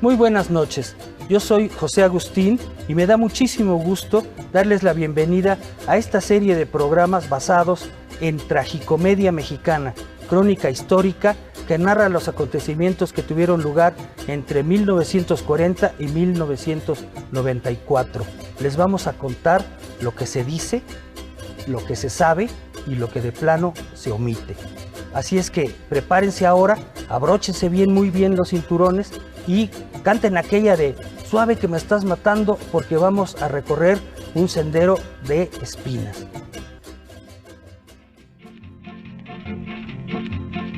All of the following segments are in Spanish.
Muy buenas noches, yo soy José Agustín y me da muchísimo gusto darles la bienvenida a esta serie de programas basados en tragicomedia mexicana, crónica histórica que narra los acontecimientos que tuvieron lugar entre 1940 y 1994. Les vamos a contar lo que se dice, lo que se sabe y lo que de plano se omite. Así es que prepárense ahora, abróchense muy bien los cinturones y canten aquella de "Suave que me estás matando", porque vamos a recorrer un sendero de espinas.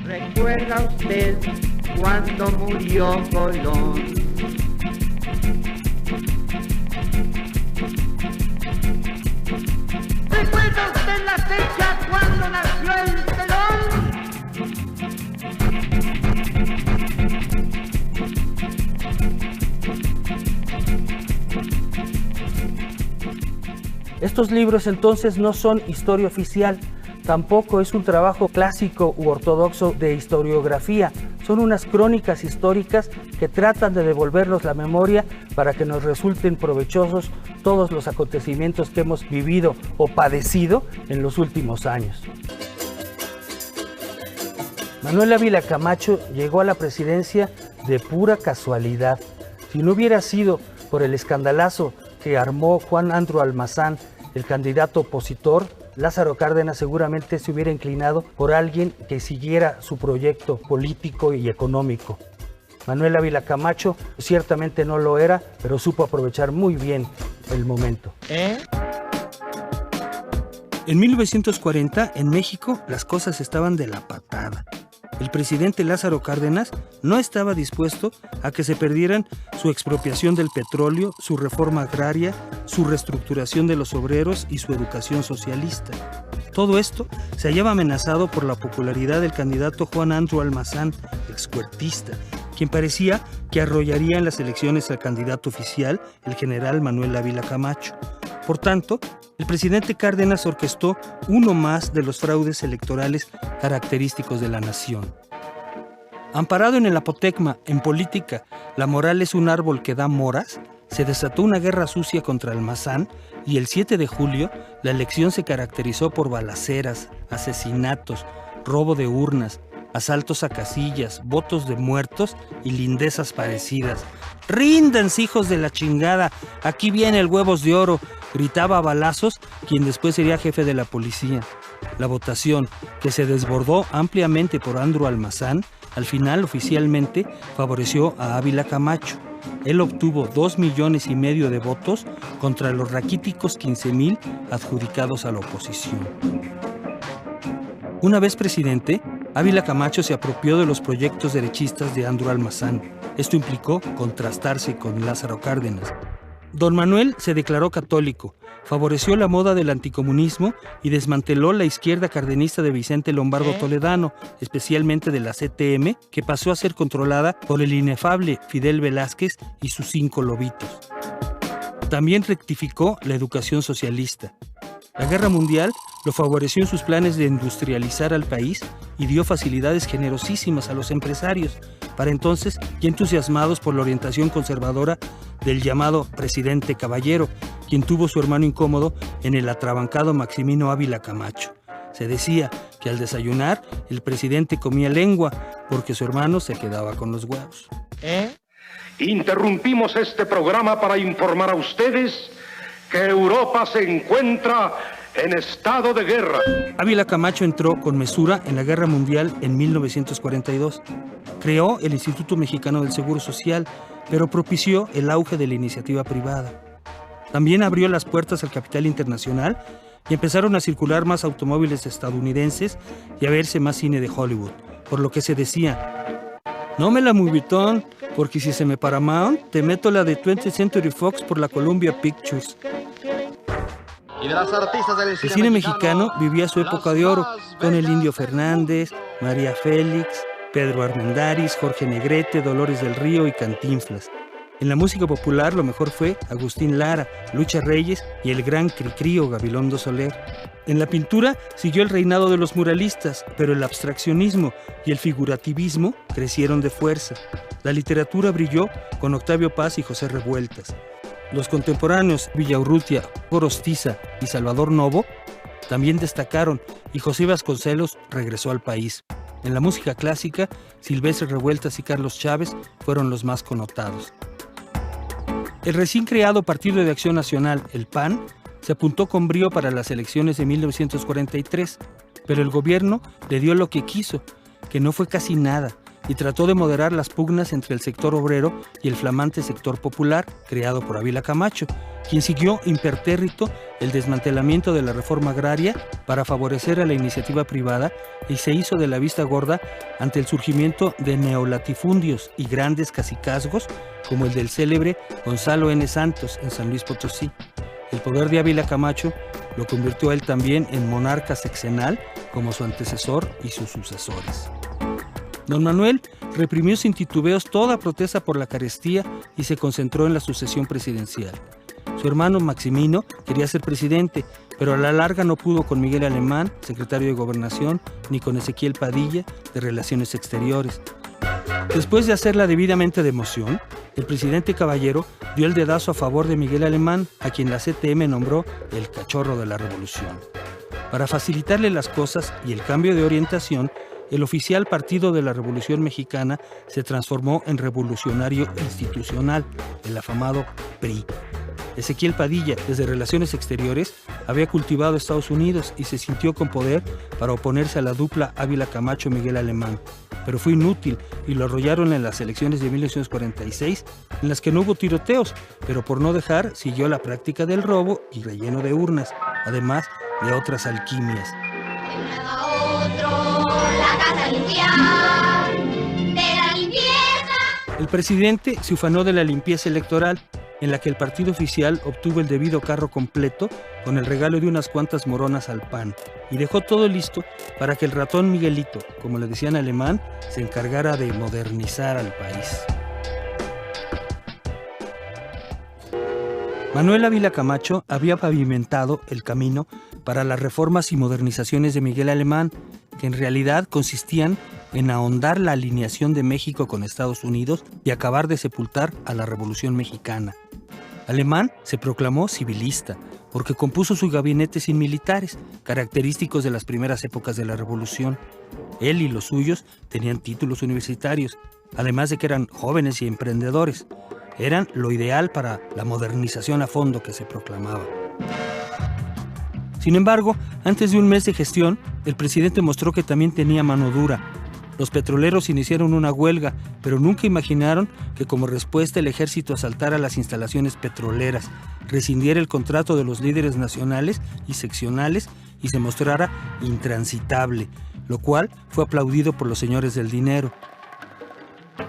¿Recuerda usted cuando murió Colón? ¿Recuerda usted la fecha cuando nació el pelón? Estos libros entonces no son historia oficial, tampoco es un trabajo clásico u ortodoxo de historiografía, son unas crónicas históricas que tratan de devolvernos la memoria para que nos resulten provechosos todos los acontecimientos que hemos vivido o padecido en los últimos años. Manuel Ávila Camacho llegó a la presidencia de pura casualidad. Si no hubiera sido por el escandalazo que armó Juan Andreu Almazán, el candidato opositor, Lázaro Cárdenas seguramente se hubiera inclinado por alguien que siguiera su proyecto político y económico. Manuel Ávila Camacho ciertamente no lo era, pero supo aprovechar muy bien el momento. En 1940, en México, las cosas estaban de la patada. El presidente Lázaro Cárdenas no estaba dispuesto a que se perdieran su expropiación del petróleo, su reforma agraria, su reestructuración de los obreros y su educación socialista. Todo esto se hallaba amenazado por la popularidad del candidato Juan Andreu Almazán, exhuertista, quien parecía que arrollaría en las elecciones al candidato oficial, el general Manuel Ávila Camacho. Por tanto, el presidente Cárdenas orquestó uno más de los fraudes electorales característicos de la nación. Amparado en el apotegma, en política, la moral es un árbol que da moras, se desató una guerra sucia contra Almazán y el 7 de julio la elección se caracterizó por balaceras, asesinatos, robo de urnas, asaltos a casillas, votos de muertos y lindezas parecidas. ¡Ríndanse, hijos de la chingada! Aquí viene el Huevos de Oro, gritaba a balazos quien después sería jefe de la policía. La votación, que se desbordó ampliamente por Andreu Almazán, al final oficialmente favoreció a Ávila Camacho. Él obtuvo 2,5 millones de votos contra los raquíticos 15,000 adjudicados a la oposición. Una vez presidente, Ávila Camacho se apropió de los proyectos derechistas de Andreu Almazán. Esto implicó contrastarse con Lázaro Cárdenas. Don Manuel se declaró católico, favoreció la moda del anticomunismo y desmanteló la izquierda cardenista de Vicente Lombardo Toledano, especialmente de la CTM, que pasó a ser controlada por el inefable Fidel Velázquez y sus 5 lobitos. También rectificó la educación socialista. La guerra mundial lo favoreció en sus planes de industrializar al país y dio facilidades generosísimas a los empresarios, para entonces ya entusiasmados por la orientación conservadora del llamado presidente Caballero, quien tuvo su hermano incómodo en el atrabancado Maximino Ávila Camacho. Se decía que al desayunar el presidente comía lengua porque su hermano se quedaba con los huevos. Interrumpimos este programa para informar a ustedes que Europa se encuentra en estado de guerra. Ávila Camacho entró con mesura en la Guerra Mundial en 1942. Creó el Instituto Mexicano del Seguro Social, pero propició el auge de la iniciativa privada. También abrió las puertas al capital internacional y empezaron a circular más automóviles estadounidenses y a verse más cine de Hollywood, por lo que se decía: no me la Movietón, porque si se me Paramount, te meto la de 20th Century Fox por la Columbia Pictures. Y de las artistas del El cine mexicano vivía su época de oro, con el Indio Fernández, María Félix, Pedro Armendáriz, Jorge Negrete, Dolores del Río y Cantinflas. En la música popular lo mejor fue Agustín Lara, Lucha Reyes y el gran Cricri o Gabilondo Soler. En la pintura siguió el reinado de los muralistas, pero el abstraccionismo y el figurativismo crecieron de fuerza. La literatura brilló con Octavio Paz y José Revueltas. Los contemporáneos Villaurrutia, Gorostiza y Salvador Novo también destacaron y José Vasconcelos regresó al país. En la música clásica, Silvestre Revueltas y Carlos Chávez fueron los más connotados. El recién creado Partido de Acción Nacional, el PAN, se apuntó con brío para las elecciones de 1943, pero el gobierno le dio lo que quiso, que no fue casi nada, y trató de moderar las pugnas entre el sector obrero y el flamante sector popular, creado por Ávila Camacho, quien siguió impertérrito el desmantelamiento de la reforma agraria para favorecer a la iniciativa privada y se hizo de la vista gorda ante el surgimiento de neolatifundios y grandes cacicazgos como el del célebre Gonzalo N. Santos en San Luis Potosí. El poder de Ávila Camacho lo convirtió a él también en monarca sexenal como su antecesor y sus sucesores. Don Manuel reprimió sin titubeos toda protesta por la carestía y se concentró en la sucesión presidencial. Su hermano Maximino quería ser presidente, pero a la larga no pudo con Miguel Alemán, secretario de Gobernación, ni con Ezequiel Padilla, de Relaciones Exteriores. Después de hacerla debidamente de emoción, el presidente Caballero dio el dedazo a favor de Miguel Alemán, a quien la CTM nombró el cachorro de la revolución. Para facilitarle las cosas y el cambio de orientación, el oficial Partido de la Revolución Mexicana se transformó en Revolucionario Institucional, el afamado PRI. Ezequiel Padilla, desde Relaciones Exteriores, había cultivado Estados Unidos y se sintió con poder para oponerse a la dupla Ávila Camacho-Miguel Alemán, pero fue inútil y lo arrollaron en las elecciones de 1946, en las que no hubo tiroteos, pero por no dejar siguió la práctica del robo y relleno de urnas, además de otras alquimias. El presidente se ufanó de la limpieza electoral, en la que el partido oficial obtuvo el debido carro completo con el regalo de unas cuantas moronas al PAN, y dejó todo listo para que el ratón Miguelito, como le decían Alemán, se encargara de modernizar al país. Manuel Ávila Camacho había pavimentado el camino para las reformas y modernizaciones de Miguel Alemán, que en realidad consistían en ahondar la alineación de México con Estados Unidos y acabar de sepultar a la Revolución Mexicana. Alemán se proclamó civilista porque compuso su gabinete sin militares, característicos de las primeras épocas de la Revolución. Él y los suyos tenían títulos universitarios, además de que eran jóvenes y emprendedores. Eran lo ideal para la modernización a fondo que se proclamaba. Sin embargo, antes de un mes de gestión, el presidente mostró que también tenía mano dura. Los petroleros iniciaron una huelga, pero nunca imaginaron que como respuesta el ejército asaltara las instalaciones petroleras, rescindiera el contrato de los líderes nacionales y seccionales y se mostrara intransitable, lo cual fue aplaudido por los señores del dinero.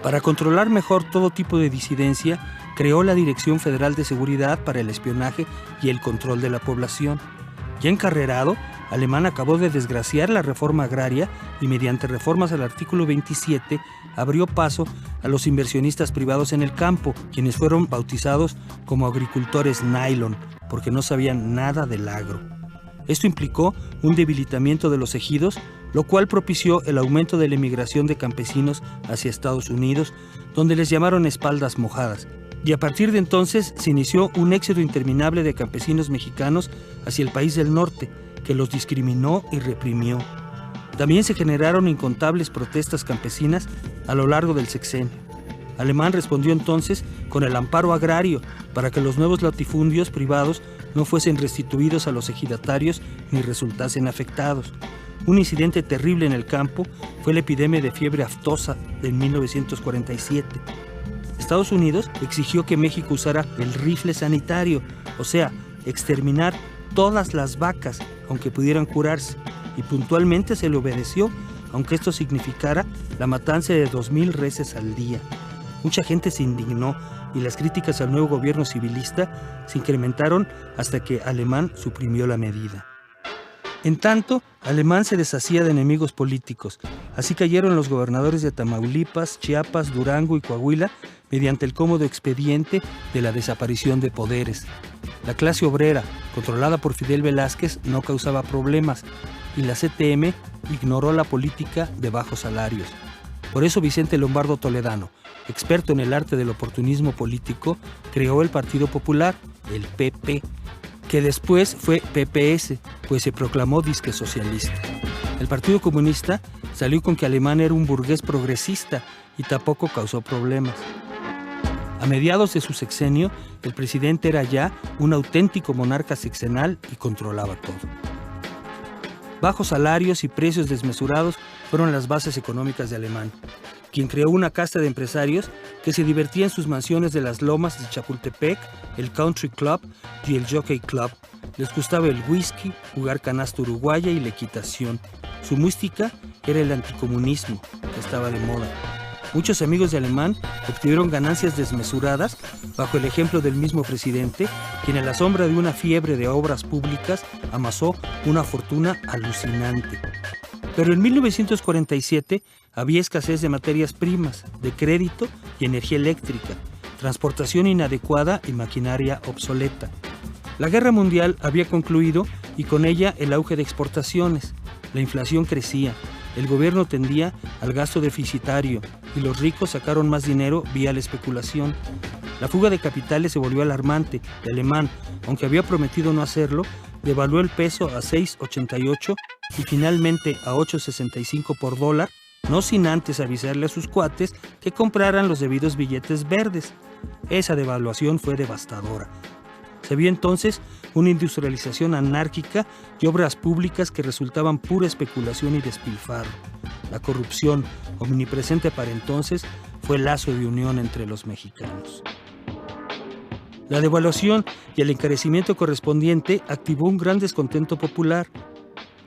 Para controlar mejor todo tipo de disidencia, creó la Dirección Federal de Seguridad para el Espionaje y el Control de la Población. Ya encarrerado, Alemán acabó de desgraciar la reforma agraria y mediante reformas al artículo 27 abrió paso a los inversionistas privados en el campo, quienes fueron bautizados como agricultores nylon, porque no sabían nada del agro. Esto implicó un debilitamiento de los ejidos, lo cual propició el aumento de la emigración de campesinos hacia Estados Unidos, donde les llamaron espaldas mojadas. Y a partir de entonces se inició un éxodo interminable de campesinos mexicanos hacia el país del norte, que los discriminó y reprimió. También se generaron incontables protestas campesinas a lo largo del sexenio. Alemán respondió entonces con el amparo agrario para que los nuevos latifundios privados no fuesen restituidos a los ejidatarios ni resultasen afectados. Un incidente terrible en el campo fue la epidemia de fiebre aftosa de 1947. Estados Unidos exigió que México usara el rifle sanitario, o sea, exterminar todas las vacas, aunque pudieran curarse, y puntualmente se le obedeció, aunque esto significara la matanza de 2,000 reses al día. Mucha gente se indignó y las críticas al nuevo gobierno civilista se incrementaron hasta que Alemán suprimió la medida. En tanto, Alemán se deshacía de enemigos políticos. Así cayeron los gobernadores de Tamaulipas, Chiapas, Durango y Coahuila mediante el cómodo expediente de la desaparición de poderes. La clase obrera, controlada por Fidel Velázquez, no causaba problemas y la CTM ignoró la política de bajos salarios. Por eso Vicente Lombardo Toledano, experto en el arte del oportunismo político, creó el Partido Popular, el PP, que después fue PPS, pues se proclamó disque socialista. El Partido Comunista salió con que Alemán era un burgués progresista y tampoco causó problemas. A mediados de su sexenio, el presidente era ya un auténtico monarca sexenal y controlaba todo. Bajos salarios y precios desmesurados fueron las bases económicas de Alemán, quien creó una casta de empresarios que se divertía en sus mansiones de las Lomas de Chapultepec, el Country Club y el Jockey Club. Les gustaba el whisky, jugar canasta uruguaya y la equitación. Su mística era el anticomunismo, que estaba de moda. Muchos amigos de Alemán obtuvieron ganancias desmesuradas bajo el ejemplo del mismo presidente, quien a la sombra de una fiebre de obras públicas amasó una fortuna alucinante. Pero en 1947 había escasez de materias primas, de crédito y energía eléctrica, transportación inadecuada y maquinaria obsoleta. La guerra mundial había concluido y con ella el auge de exportaciones. La inflación crecía, el gobierno tendía al gasto deficitario y los ricos sacaron más dinero vía la especulación. La fuga de capitales se volvió alarmante y Alemán, aunque había prometido no hacerlo, devaluó el peso a 6.88 y finalmente a 8.65 por dólar, no sin antes avisarle a sus cuates que compraran los debidos billetes verdes. Esa devaluación fue devastadora. Se vio entonces una industrialización anárquica y obras públicas que resultaban pura especulación y despilfarro. La corrupción, omnipresente para entonces, fue el lazo de unión entre los mexicanos. La devaluación y el encarecimiento correspondiente activó un gran descontento popular.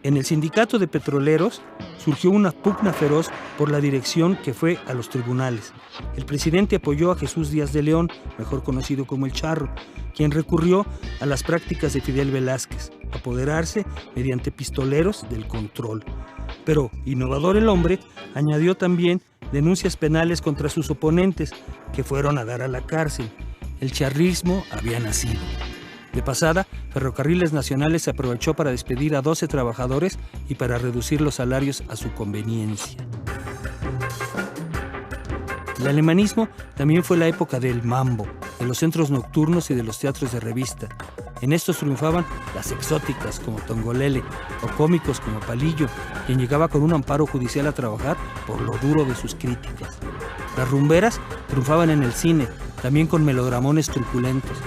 En el sindicato de petroleros surgió una pugna feroz por la dirección que fue a los tribunales. El presidente apoyó a Jesús Díaz de León, mejor conocido como el Charro, quien recurrió a las prácticas de Fidel Velázquez, apoderarse mediante pistoleros del control. Pero, innovador el hombre, añadió también denuncias penales contra sus oponentes, que fueron a dar a la cárcel. El charrismo había nacido. De pasada, Ferrocarriles Nacionales se aprovechó para despedir a 12 trabajadores y para reducir los salarios a su conveniencia. El alemanismo también fue la época del mambo, de los centros nocturnos y de los teatros de revista. En estos triunfaban las exóticas como Tongolele o cómicos como Palillo, quien llegaba con un amparo judicial a trabajar por lo duro de sus críticas. Las rumberas triunfaban en el cine, también con melodramones truculentos.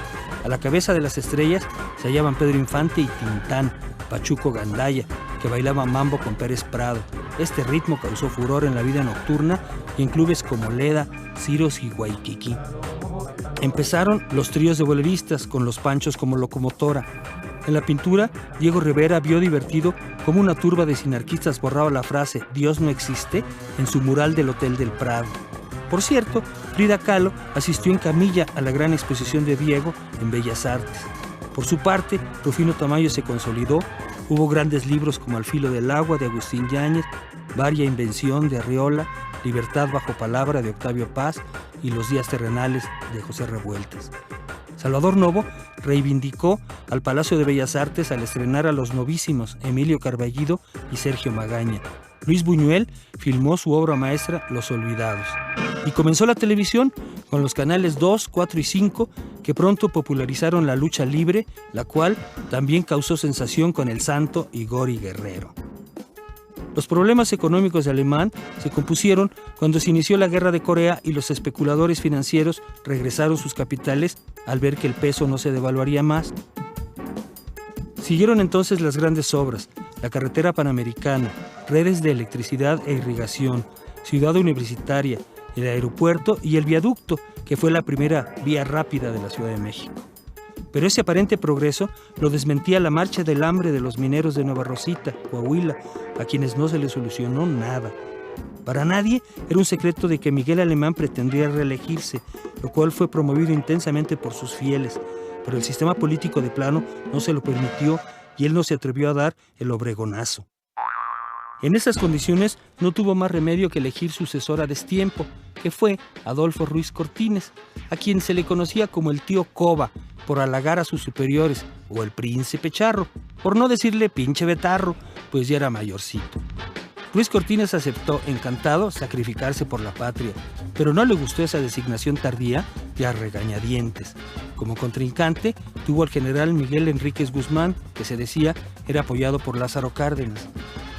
A la cabeza de las estrellas se hallaban Pedro Infante y Tintán, Pachuco Gandaya, que bailaba mambo con Pérez Prado. Este ritmo causó furor en la vida nocturna y en clubes como Leda, Ciros y Waikiki. Empezaron los tríos de boleristas con los Panchos como locomotora. En la pintura, Diego Rivera vio divertido cómo una turba de sinarquistas borraba la frase «Dios no existe» en su mural del Hotel del Prado. Por cierto, Frida Kahlo asistió en camilla a la gran exposición de Diego en Bellas Artes. Por su parte, Rufino Tamayo se consolidó. Hubo grandes libros como Al filo del agua de Agustín Yáñez, Varia invención de Arriola, Libertad bajo palabra de Octavio Paz y Los días terrenales de José Revueltas. Salvador Novo reivindicó al Palacio de Bellas Artes al estrenar a los novísimos Emilio Carballido y Sergio Magaña. Luis Buñuel filmó su obra maestra Los Olvidados. Y comenzó la televisión con los canales 2, 4 y 5 que pronto popularizaron la lucha libre, la cual también causó sensación con El Santo y Gori Guerrero. Los problemas económicos de Alemán se compusieron cuando se inició la Guerra de Corea y los especuladores financieros regresaron sus capitales al ver que el peso no se devaluaría más. Siguieron entonces las grandes obras, la carretera panamericana, redes de electricidad e irrigación, ciudad universitaria, el aeropuerto y el viaducto, que fue la primera vía rápida de la Ciudad de México. Pero ese aparente progreso lo desmentía la marcha del hambre de los mineros de Nueva Rosita, Coahuila, a quienes no se les solucionó nada. Para nadie era un secreto de que Miguel Alemán pretendía reelegirse, lo cual fue promovido intensamente por sus fieles, pero el sistema político de plano no se lo permitió y él no se atrevió a dar el obregonazo. En esas condiciones no tuvo más remedio que elegir sucesor a destiempo, que fue Adolfo Ruiz Cortines, a quien se le conocía como el tío Coba, por halagar a sus superiores, o el príncipe charro, por no decirle pinche betarro, pues ya era mayorcito. Ruiz Cortines aceptó, encantado, sacrificarse por la patria, pero no le gustó esa designación tardía y a regañadientes. Como contrincante, tuvo al general Miguel Enríquez Guzmán, que se decía era apoyado por Lázaro Cárdenas.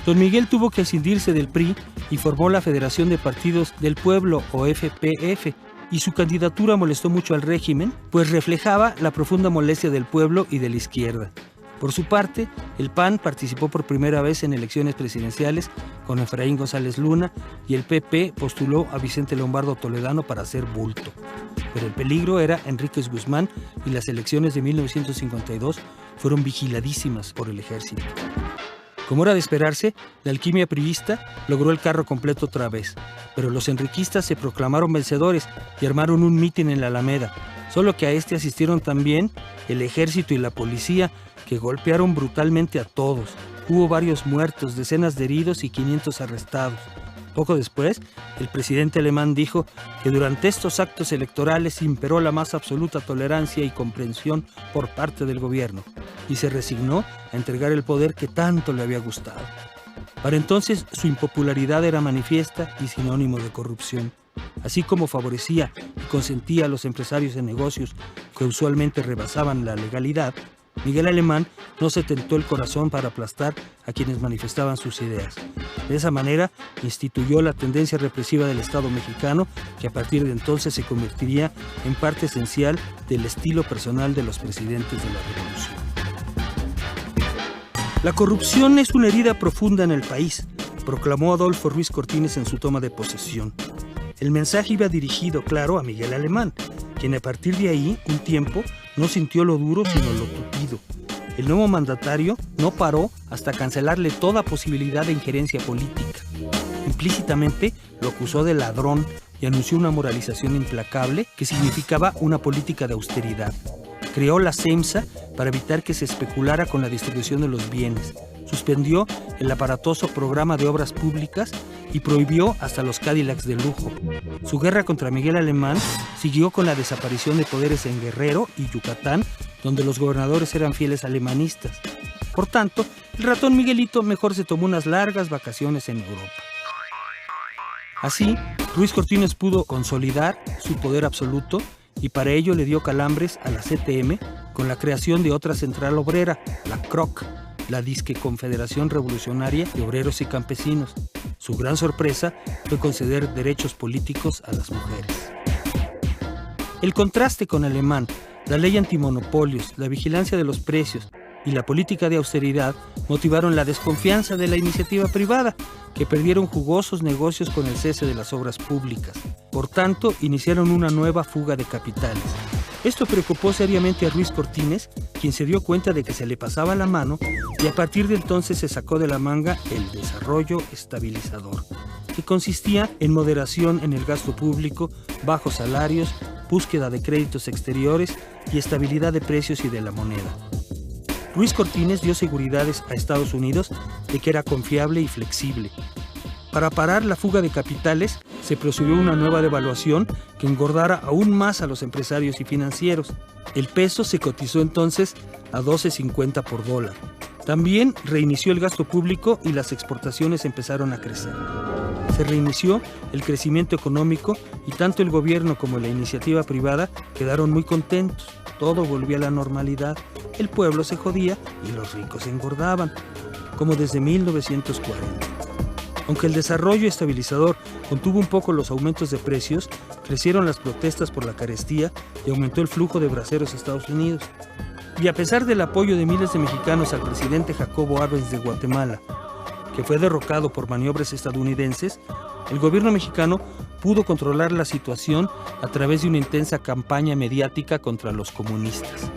Don Miguel tuvo que escindirse del PRI y formó la Federación de Partidos del Pueblo, o FPF, y su candidatura molestó mucho al régimen, pues reflejaba la profunda molestia del pueblo y de la izquierda. Por su parte, el PAN participó por primera vez en elecciones presidenciales con Efraín González Luna y el PP postuló a Vicente Lombardo Toledano para hacer bulto. Pero el peligro era Enríquez Guzmán y las elecciones de 1952 fueron vigiladísimas por el ejército. Como era de esperarse, la alquimia priista logró el carro completo otra vez, pero los enriquistas se proclamaron vencedores y armaron un mitin en la Alameda, solo que a este asistieron también el ejército y la policía, que golpearon brutalmente a todos. Hubo varios muertos, decenas de heridos y 500 arrestados. Poco después, el presidente alemán dijo que durante estos actos electorales imperó la más absoluta tolerancia y comprensión por parte del gobierno, y se resignó a entregar el poder que tanto le había gustado. Para entonces, su impopularidad era manifiesta y sinónimo de corrupción. Así como favorecía y consentía a los empresarios en negocios que usualmente rebasaban la legalidad, Miguel Alemán no se tentó el corazón para aplastar a quienes manifestaban sus ideas. De esa manera, instituyó la tendencia represiva del Estado mexicano, que a partir de entonces se convertiría en parte esencial del estilo personal de los presidentes de la Revolución. La corrupción es una herida profunda en el país, proclamó Adolfo Ruiz Cortines en su toma de posesión. El mensaje iba dirigido, claro, a Miguel Alemán, quien a partir de ahí, un tiempo, no sintió lo duro sino lo tupido. El nuevo mandatario no paró hasta cancelarle toda posibilidad de injerencia política. Implícitamente lo acusó de ladrón y anunció una moralización implacable que significaba una política de austeridad. Creó la CEMSA para evitar que se especulara con la distribución de los bienes. Suspendió el aparatoso programa de obras públicas y prohibió hasta los Cadillacs de lujo. Su guerra contra Miguel Alemán siguió con la desaparición de poderes en Guerrero y Yucatán, donde los gobernadores eran fieles alemanistas. Por tanto, el ratón Miguelito mejor se tomó unas largas vacaciones en Europa. Así, Ruiz Cortines pudo consolidar su poder absoluto y para ello le dio calambres a la CTM con la creación de otra central obrera, la CROC, la disque Confederación Revolucionaria de Obreros y Campesinos. Su gran sorpresa fue conceder derechos políticos a las mujeres. El contraste con Alemán, la ley antimonopolios, la vigilancia de los precios y la política de austeridad motivaron la desconfianza de la iniciativa privada, que perdieron jugosos negocios con el cese de las obras públicas. Por tanto, iniciaron una nueva fuga de capitales. Esto preocupó seriamente a Ruiz Cortines, quien se dio cuenta de que se le pasaba la mano y a partir de entonces se sacó de la manga el desarrollo estabilizador, que consistía en moderación en el gasto público, bajos salarios, búsqueda de créditos exteriores y estabilidad de precios y de la moneda. Ruiz Cortines dio seguridades a Estados Unidos de que era confiable y flexible. Para parar la fuga de capitales, se procedió una nueva devaluación que engordara aún más a los empresarios y financieros. El peso se cotizó entonces a 12.50 por dólar. También reinició el gasto público y las exportaciones empezaron a crecer. Se reinició el crecimiento económico y tanto el gobierno como la iniciativa privada quedaron muy contentos. Todo volvió a la normalidad. El pueblo se jodía y los ricos engordaban, como desde 1940. Aunque el desarrollo estabilizador contuvo un poco los aumentos de precios, crecieron las protestas por la carestía y aumentó el flujo de braceros a Estados Unidos. Y a pesar del apoyo de miles de mexicanos al presidente Jacobo Arbenz de Guatemala, que fue derrocado por maniobras estadounidenses, el gobierno mexicano pudo controlar la situación a través de una intensa campaña mediática contra los comunistas.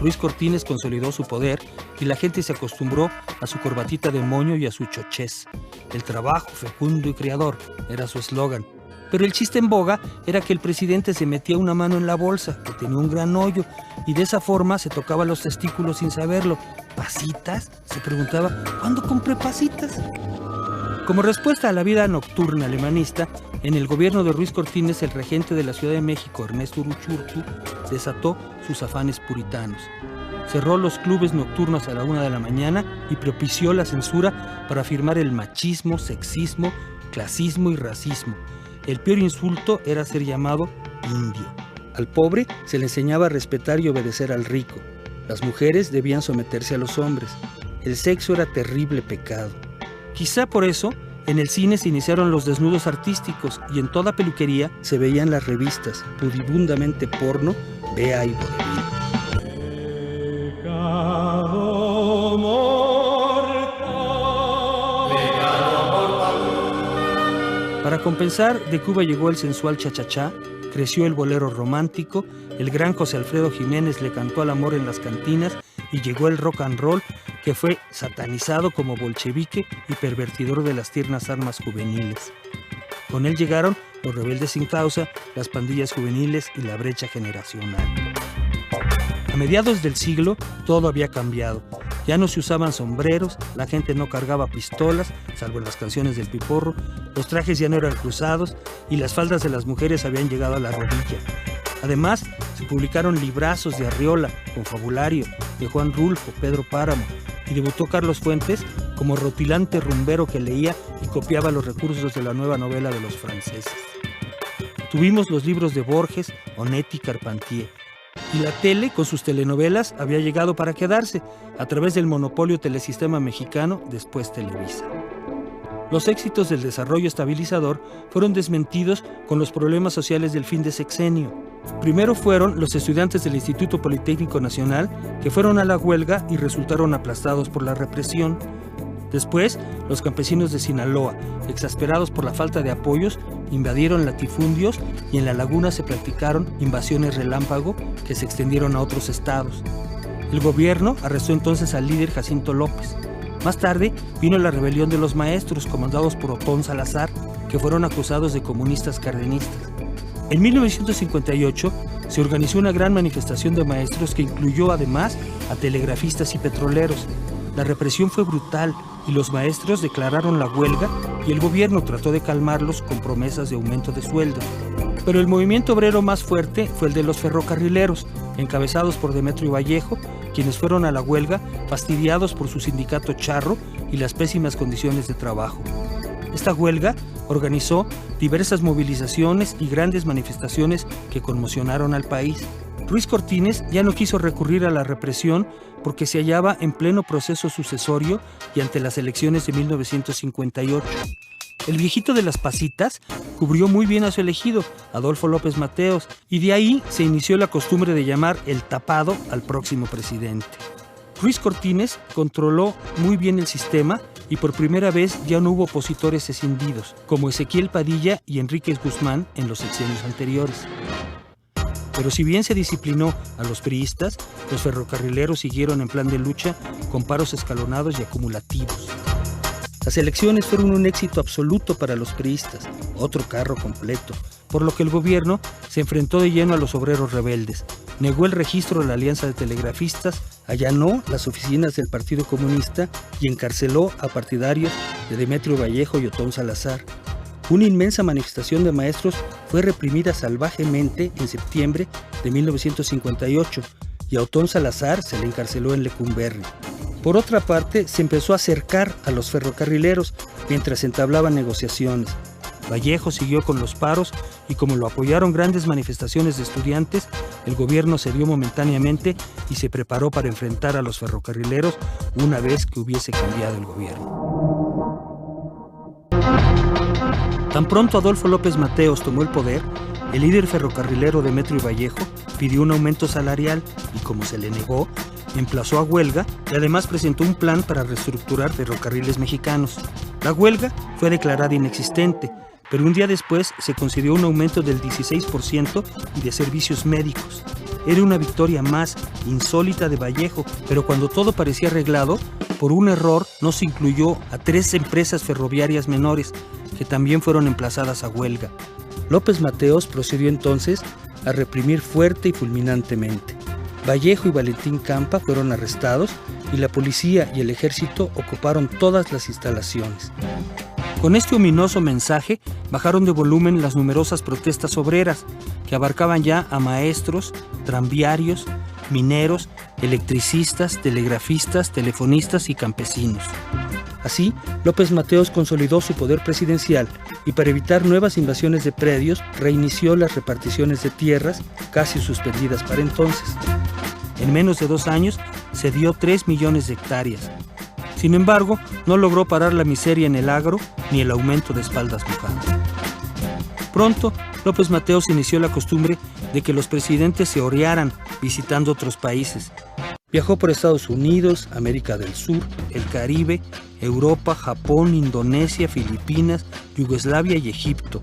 Ruiz Cortines consolidó su poder y la gente se acostumbró a su corbatita de moño y a su chochez. El trabajo fecundo y creador era su eslogan. Pero el chiste en boga era que el presidente se metía una mano en la bolsa, que tenía un gran hoyo, y de esa forma se tocaba los testículos sin saberlo. ¿Pasitas? Se preguntaba, ¿cuándo compré pasitas? Como respuesta a la vida nocturna alemanista, en el gobierno de Ruiz Cortines, el regente de la Ciudad de México, Ernesto Uruchurtu, desató sus afanes puritanos. Cerró los clubes nocturnos a la 1 de la mañana y propició la censura para afirmar el machismo, sexismo, clasismo y racismo. El peor insulto era ser llamado indio. Al pobre se le enseñaba a respetar y obedecer al rico. Las mujeres debían someterse a los hombres. El sexo era terrible pecado. Quizá por eso, en el cine se iniciaron los desnudos artísticos y en toda peluquería se veían las revistas, pudibundamente porno, Bea y Vodevil. Para compensar, de Cuba llegó el sensual cha-cha-cha, creció el bolero romántico, el gran José Alfredo Jiménez le cantó al amor en las cantinas y llegó el rock and roll, que fue satanizado como bolchevique y pervertidor de las tiernas armas juveniles. Con él llegaron los rebeldes sin causa, las pandillas juveniles y la brecha generacional. A mediados del siglo, todo había cambiado. Ya no se usaban sombreros, la gente no cargaba pistolas, salvo en las canciones del Piporro, los trajes ya no eran cruzados y las faldas de las mujeres habían llegado a la rodilla. Además, se publicaron librazos de Arriola, Confabulario, de Juan Rulfo, Pedro Páramo, y debutó Carlos Fuentes como rotilante rumbero que leía y copiaba los recursos de la nueva novela de los franceses. Tuvimos los libros de Borges, Onetti y Carpentier. Y la tele, con sus telenovelas, había llegado para quedarse, a través del monopolio Telesistema Mexicano, después Televisa. Los éxitos del desarrollo estabilizador fueron desmentidos con los problemas sociales del fin de sexenio. Primero fueron los estudiantes del Instituto Politécnico Nacional, que fueron a la huelga y resultaron aplastados por la represión. Después, los campesinos de Sinaloa, exasperados por la falta de apoyos, invadieron latifundios y en la laguna se practicaron invasiones relámpago que se extendieron a otros estados. El gobierno arrestó entonces al líder Jacinto López. Más tarde vino la rebelión de los maestros, comandados por Otón Salazar, que fueron acusados de comunistas cardenistas. En 1958 se organizó una gran manifestación de maestros que incluyó además a telegrafistas y petroleros. La represión fue brutal y los maestros declararon la huelga y el gobierno trató de calmarlos con promesas de aumento de sueldo. Pero el movimiento obrero más fuerte fue el de los ferrocarrileros, encabezados por Demetrio Vallejo, quienes fueron a la huelga fastidiados por su sindicato charro y las pésimas condiciones de trabajo. Esta huelga organizó diversas movilizaciones y grandes manifestaciones que conmocionaron al país. Ruiz Cortines ya no quiso recurrir a la represión porque se hallaba en pleno proceso sucesorio y ante las elecciones de 1958. El viejito de las pasitas cubrió muy bien a su elegido, Adolfo López Mateos, y de ahí se inició la costumbre de llamar el tapado al próximo presidente. Ruiz Cortines controló muy bien el sistema y por primera vez ya no hubo opositores escindidos, como Ezequiel Padilla y Enríquez Guzmán en los sexenios anteriores. Pero si bien se disciplinó a los priistas, los ferrocarrileros siguieron en plan de lucha con paros escalonados y acumulativos. Las elecciones fueron un éxito absoluto para los priistas, otro carro completo, por lo que el gobierno se enfrentó de lleno a los obreros rebeldes, negó el registro de la Alianza de Telegrafistas, allanó las oficinas del Partido Comunista y encarceló a partidarios de Demetrio Vallejo y Otón Salazar. Una inmensa manifestación de maestros fue reprimida salvajemente en septiembre de 1958 y a Otón Salazar se le encarceló en Lecumberri. Por otra parte, se empezó a acercar a los ferrocarrileros mientras entablaban negociaciones. Vallejo siguió con los paros y como lo apoyaron grandes manifestaciones de estudiantes, el gobierno cedió momentáneamente y se preparó para enfrentar a los ferrocarrileros una vez que hubiese cambiado el gobierno. Tan pronto Adolfo López Mateos tomó el poder, el líder ferrocarrilero Demetrio Vallejo pidió un aumento salarial y como se le negó, emplazó a huelga y además presentó un plan para reestructurar ferrocarriles mexicanos. La huelga fue declarada inexistente, pero un día después se concedió un aumento del 16% y de servicios médicos. Era una victoria más insólita de Vallejo, pero cuando todo parecía arreglado, por un error no se incluyó a 3 empresas ferroviarias menores, que también fueron emplazadas a huelga. López Mateos procedió entonces a reprimir fuerte y fulminantemente. Vallejo y Valentín Campa fueron arrestados y la policía y el ejército ocuparon todas las instalaciones. Con este ominoso mensaje bajaron de volumen las numerosas protestas obreras que abarcaban ya a maestros, tranviarios, mineros, electricistas, telegrafistas, telefonistas y campesinos. Así, López Mateos consolidó su poder presidencial y para evitar nuevas invasiones de predios, reinició las reparticiones de tierras, casi suspendidas para entonces. En menos de 2 años, cedió 3 millones de hectáreas. Sin embargo, no logró parar la miseria en el agro ni el aumento de espaldas mojadas. Pronto, López Mateos inició la costumbre de que los presidentes se orearan visitando otros países. Viajó por Estados Unidos, América del Sur, el Caribe, Europa, Japón, Indonesia, Filipinas, Yugoslavia y Egipto.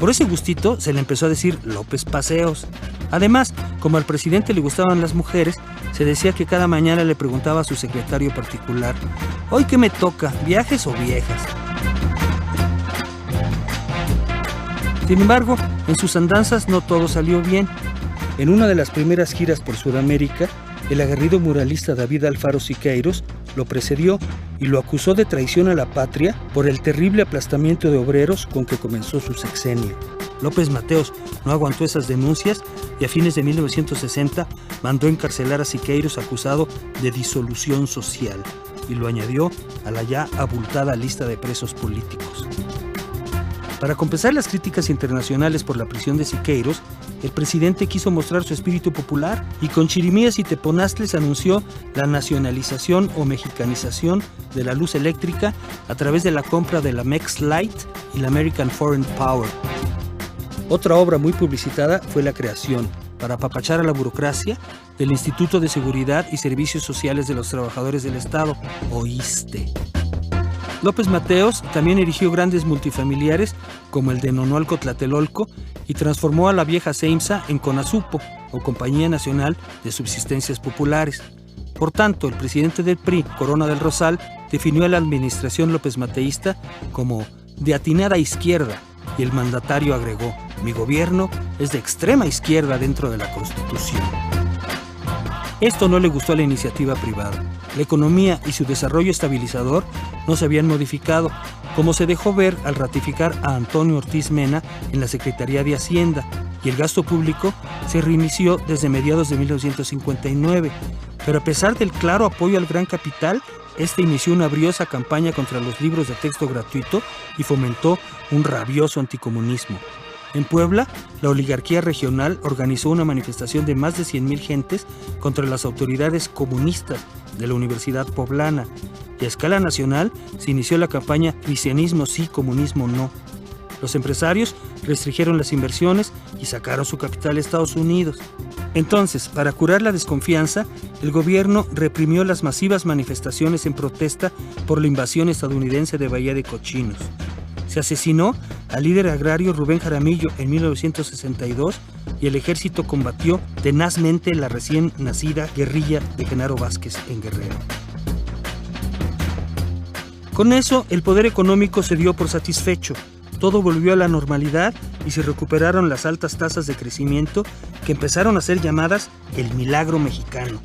Por ese gustito se le empezó a decir López Paseos. Además, como al presidente le gustaban las mujeres, se decía que cada mañana le preguntaba a su secretario particular: ¿hoy qué me toca, viajes o viejas? Sin embargo, en sus andanzas no todo salió bien. En una de las primeras giras por Sudamérica, el aguerrido muralista David Alfaro Siqueiros lo precedió y lo acusó de traición a la patria por el terrible aplastamiento de obreros con que comenzó su sexenio. López Mateos no aguantó esas denuncias y a fines de 1960 mandó encarcelar a Siqueiros acusado de disolución social y lo añadió a la ya abultada lista de presos políticos. Para compensar las críticas internacionales por la prisión de Siqueiros, el presidente quiso mostrar su espíritu popular y con chirimías y teponaztles anunció la nacionalización o mexicanización de la luz eléctrica a través de la compra de la Mex Light y la American Foreign Power. Otra obra muy publicitada fue la creación, para apapachar a la burocracia, del Instituto de Seguridad y Servicios Sociales de los Trabajadores del Estado, o ISSSTE. López Mateos también erigió grandes multifamiliares como el de Nonualco-Tlatelolco y transformó a la vieja CEIMSA en CONASUPO, o Compañía Nacional de Subsistencias Populares. Por tanto, el presidente del PRI, Corona del Rosal, definió a la administración López Mateísta como de atinada izquierda y el mandatario agregó: mi gobierno es de extrema izquierda dentro de la Constitución. Esto no le gustó a la iniciativa privada. La economía y su desarrollo estabilizador no se habían modificado, como se dejó ver al ratificar a Antonio Ortiz Mena en la Secretaría de Hacienda, y el gasto público se reinició desde mediados de 1959. Pero a pesar del claro apoyo al gran capital, este inició una briosa campaña contra los libros de texto gratuito y fomentó un rabioso anticomunismo. En Puebla, la oligarquía regional organizó una manifestación de más de 100,000 gentes contra las autoridades comunistas de la Universidad Poblana, y a escala nacional se inició la campaña Cristianismo sí, comunismo no. Los empresarios restringieron las inversiones y sacaron su capital a Estados Unidos. Entonces, para curar la desconfianza, el gobierno reprimió las masivas manifestaciones en protesta por la invasión estadounidense de Bahía de Cochinos. Se asesinó al líder agrario Rubén Jaramillo en 1962 y el ejército combatió tenazmente la recién nacida guerrilla de Genaro Vázquez en Guerrero. Con eso, el poder económico se dio por satisfecho. Todo volvió a la normalidad y se recuperaron las altas tasas de crecimiento que empezaron a ser llamadas el milagro mexicano.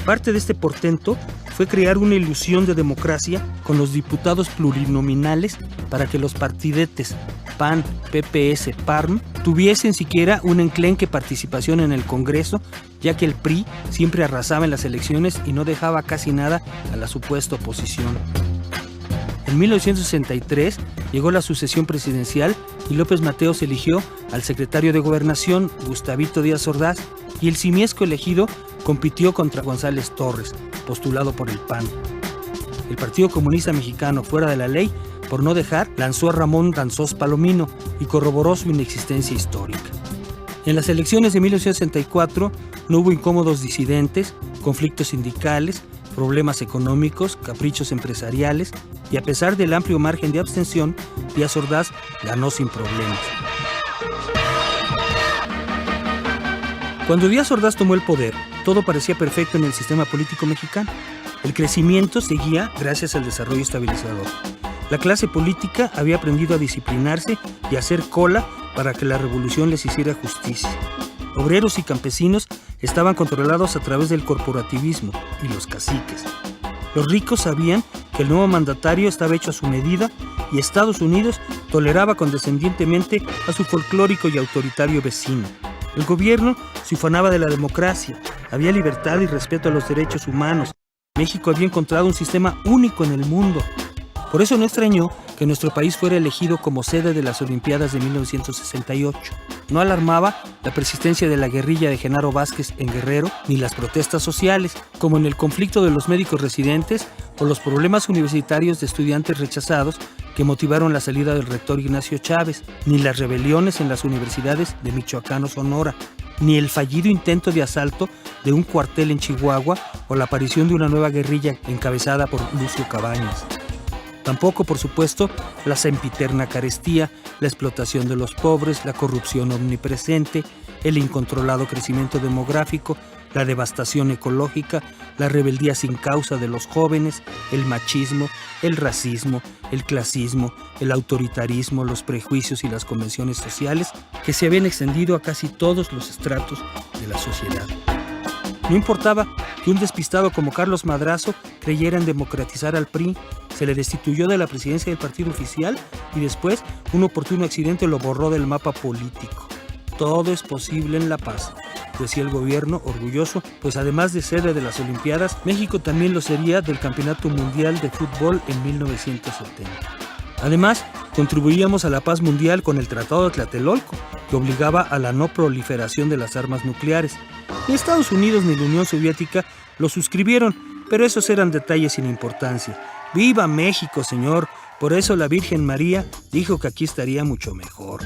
Parte de este portento fue crear una ilusión de democracia con los diputados plurinominales para que los partidetes PAN, PPS, PARM tuviesen siquiera una enclenque participación en el Congreso, ya que el PRI siempre arrasaba en las elecciones y no dejaba casi nada a la supuesta oposición. En 1963 llegó la sucesión presidencial y López Mateos eligió al secretario de Gobernación, Gustavito Díaz Ordaz, y el simiesco elegido compitió contra González Torres, postulado por el PAN. El Partido Comunista Mexicano, fuera de la ley, por no dejar, lanzó a Ramón Danzós Palomino y corroboró su inexistencia histórica. En las elecciones de 1964 no hubo incómodos disidentes, conflictos sindicales, problemas económicos, caprichos empresariales, y a pesar del amplio margen de abstención, Díaz Ordaz ganó sin problemas. Cuando Díaz Ordaz tomó el poder, todo parecía perfecto en el sistema político mexicano. El crecimiento seguía gracias al desarrollo estabilizador. La clase política había aprendido a disciplinarse y a hacer cola para que la revolución les hiciera justicia. Obreros y campesinos estaban controlados a través del corporativismo y los caciques. Los ricos sabían que el nuevo mandatario estaba hecho a su medida y Estados Unidos toleraba condescendientemente a su folclórico y autoritario vecino. El gobierno se ufanaba de la democracia, había libertad y respeto a los derechos humanos. México había encontrado un sistema único en el mundo. Por eso no extrañó que nuestro país fuera elegido como sede de las Olimpiadas de 1968. No alarmaba la persistencia de la guerrilla de Genaro Vázquez en Guerrero, ni las protestas sociales, como en el conflicto de los médicos residentes o los problemas universitarios de estudiantes rechazados que motivaron la salida del rector Ignacio Chávez, ni las rebeliones en las universidades de Michoacán o Sonora, ni el fallido intento de asalto de un cuartel en Chihuahua o la aparición de una nueva guerrilla encabezada por Lucio Cabañas. Tampoco, por supuesto, la sempiterna carestía, la explotación de los pobres, la corrupción omnipresente, el incontrolado crecimiento demográfico, la devastación ecológica, la rebeldía sin causa de los jóvenes, el machismo, el racismo, el clasismo, el autoritarismo, los prejuicios y las convenciones sociales que se habían extendido a casi todos los estratos de la sociedad. No importaba que un despistado como Carlos Madrazo creyera en democratizar al PRI, se le destituyó de la presidencia del partido oficial y después un oportuno accidente lo borró del mapa político. Todo es posible en La Paz, decía el gobierno orgulloso, pues además de sede de las Olimpiadas, México también lo sería del Campeonato Mundial de Fútbol en 1970. Además, contribuíamos a la paz mundial con el Tratado de Tlatelolco, que obligaba a la no proliferación de las armas nucleares. Ni Estados Unidos ni la Unión Soviética lo suscribieron, pero esos eran detalles sin importancia. ¡Viva México, señor! Por eso la Virgen María dijo que aquí estaría mucho mejor.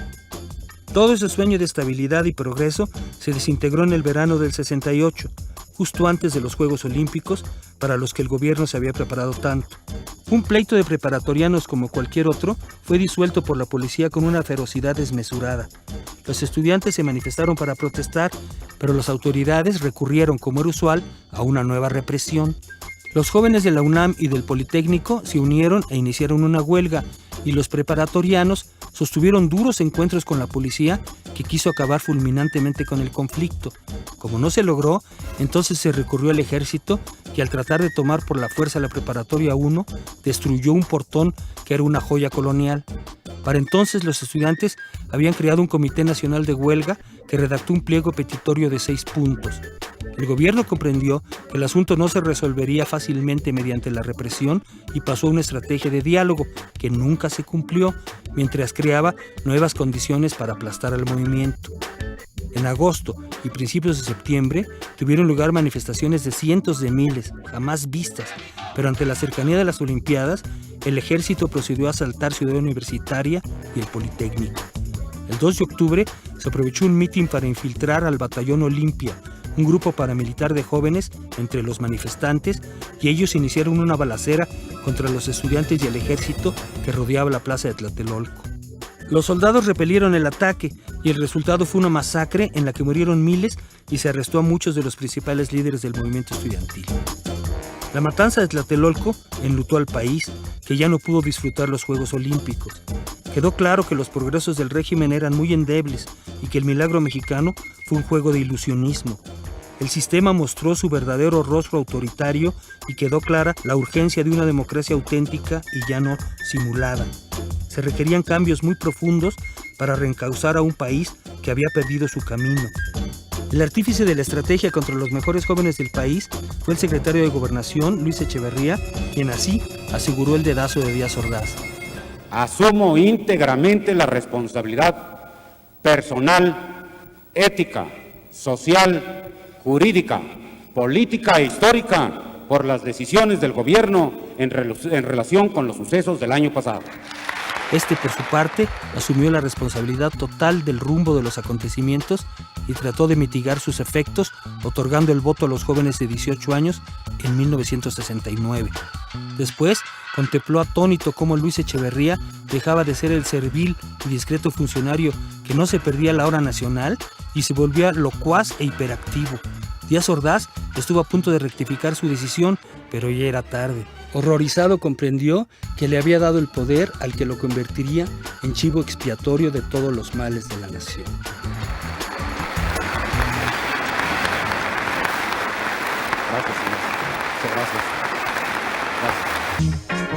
Todo ese sueño de estabilidad y progreso se desintegró en el verano del 68, justo antes de los Juegos Olímpicos, para los que el gobierno se había preparado tanto. Un pleito de preparatorianos como cualquier otro fue disuelto por la policía con una ferocidad desmesurada. Los estudiantes se manifestaron para protestar, pero las autoridades recurrieron, como era usual, a una nueva represión. Los jóvenes de la UNAM y del Politécnico se unieron e iniciaron una huelga, y los preparatorianos sostuvieron duros encuentros con la policía que quiso acabar fulminantemente con el conflicto. Como no se logró, entonces se recurrió al ejército, que al tratar de tomar por la fuerza la preparatoria 1, destruyó un portón que era una joya colonial. Para entonces los estudiantes habían creado un comité nacional de huelga que redactó un pliego petitorio de 6 puntos. El gobierno comprendió que el asunto no se resolvería fácilmente mediante la represión y pasó a una estrategia de diálogo que nunca se cumplió, mientras creaba nuevas condiciones para aplastar al movimiento. En agosto y principios de septiembre tuvieron lugar manifestaciones de cientos de miles, jamás vistas, pero ante la cercanía de las Olimpiadas, el ejército procedió a asaltar Ciudad Universitaria y el Politécnico. El 2 de octubre se aprovechó un mitin para infiltrar al Batallón Olimpia, un grupo paramilitar de jóvenes entre los manifestantes, y ellos iniciaron una balacera contra los estudiantes y el ejército que rodeaba la plaza de Tlatelolco. Los soldados repelieron el ataque y el resultado fue una masacre en la que murieron miles y se arrestó a muchos de los principales líderes del movimiento estudiantil. La matanza de Tlatelolco enlutó al país, que ya no pudo disfrutar los Juegos Olímpicos. Quedó claro que los progresos del régimen eran muy endebles y que el milagro mexicano fue un juego de ilusionismo. El sistema mostró su verdadero rostro autoritario y quedó clara la urgencia de una democracia auténtica y ya no simulada. Se requerían cambios muy profundos para reencauzar a un país que había perdido su camino. El artífice de la estrategia contra los mejores jóvenes del país fue el secretario de Gobernación, Luis Echeverría, quien así aseguró el dedazo de Díaz Ordaz. Asumo íntegramente la responsabilidad personal, ética, social, jurídica, política e histórica por las decisiones del gobierno en relación con los sucesos del año pasado. Este, por su parte, asumió la responsabilidad total del rumbo de los acontecimientos y trató de mitigar sus efectos, otorgando el voto a los jóvenes de 18 años en 1969. Después, contempló atónito cómo Luis Echeverría dejaba de ser el servil y discreto funcionario que no se perdía la hora nacional y se volvía locuaz e hiperactivo. Díaz Ordaz estuvo a punto de rectificar su decisión, pero ya era tarde. Horrorizado comprendió que le había dado el poder al que lo convertiría en chivo expiatorio de todos los males de la nación. Gracias, señor. Muchas gracias. Gracias.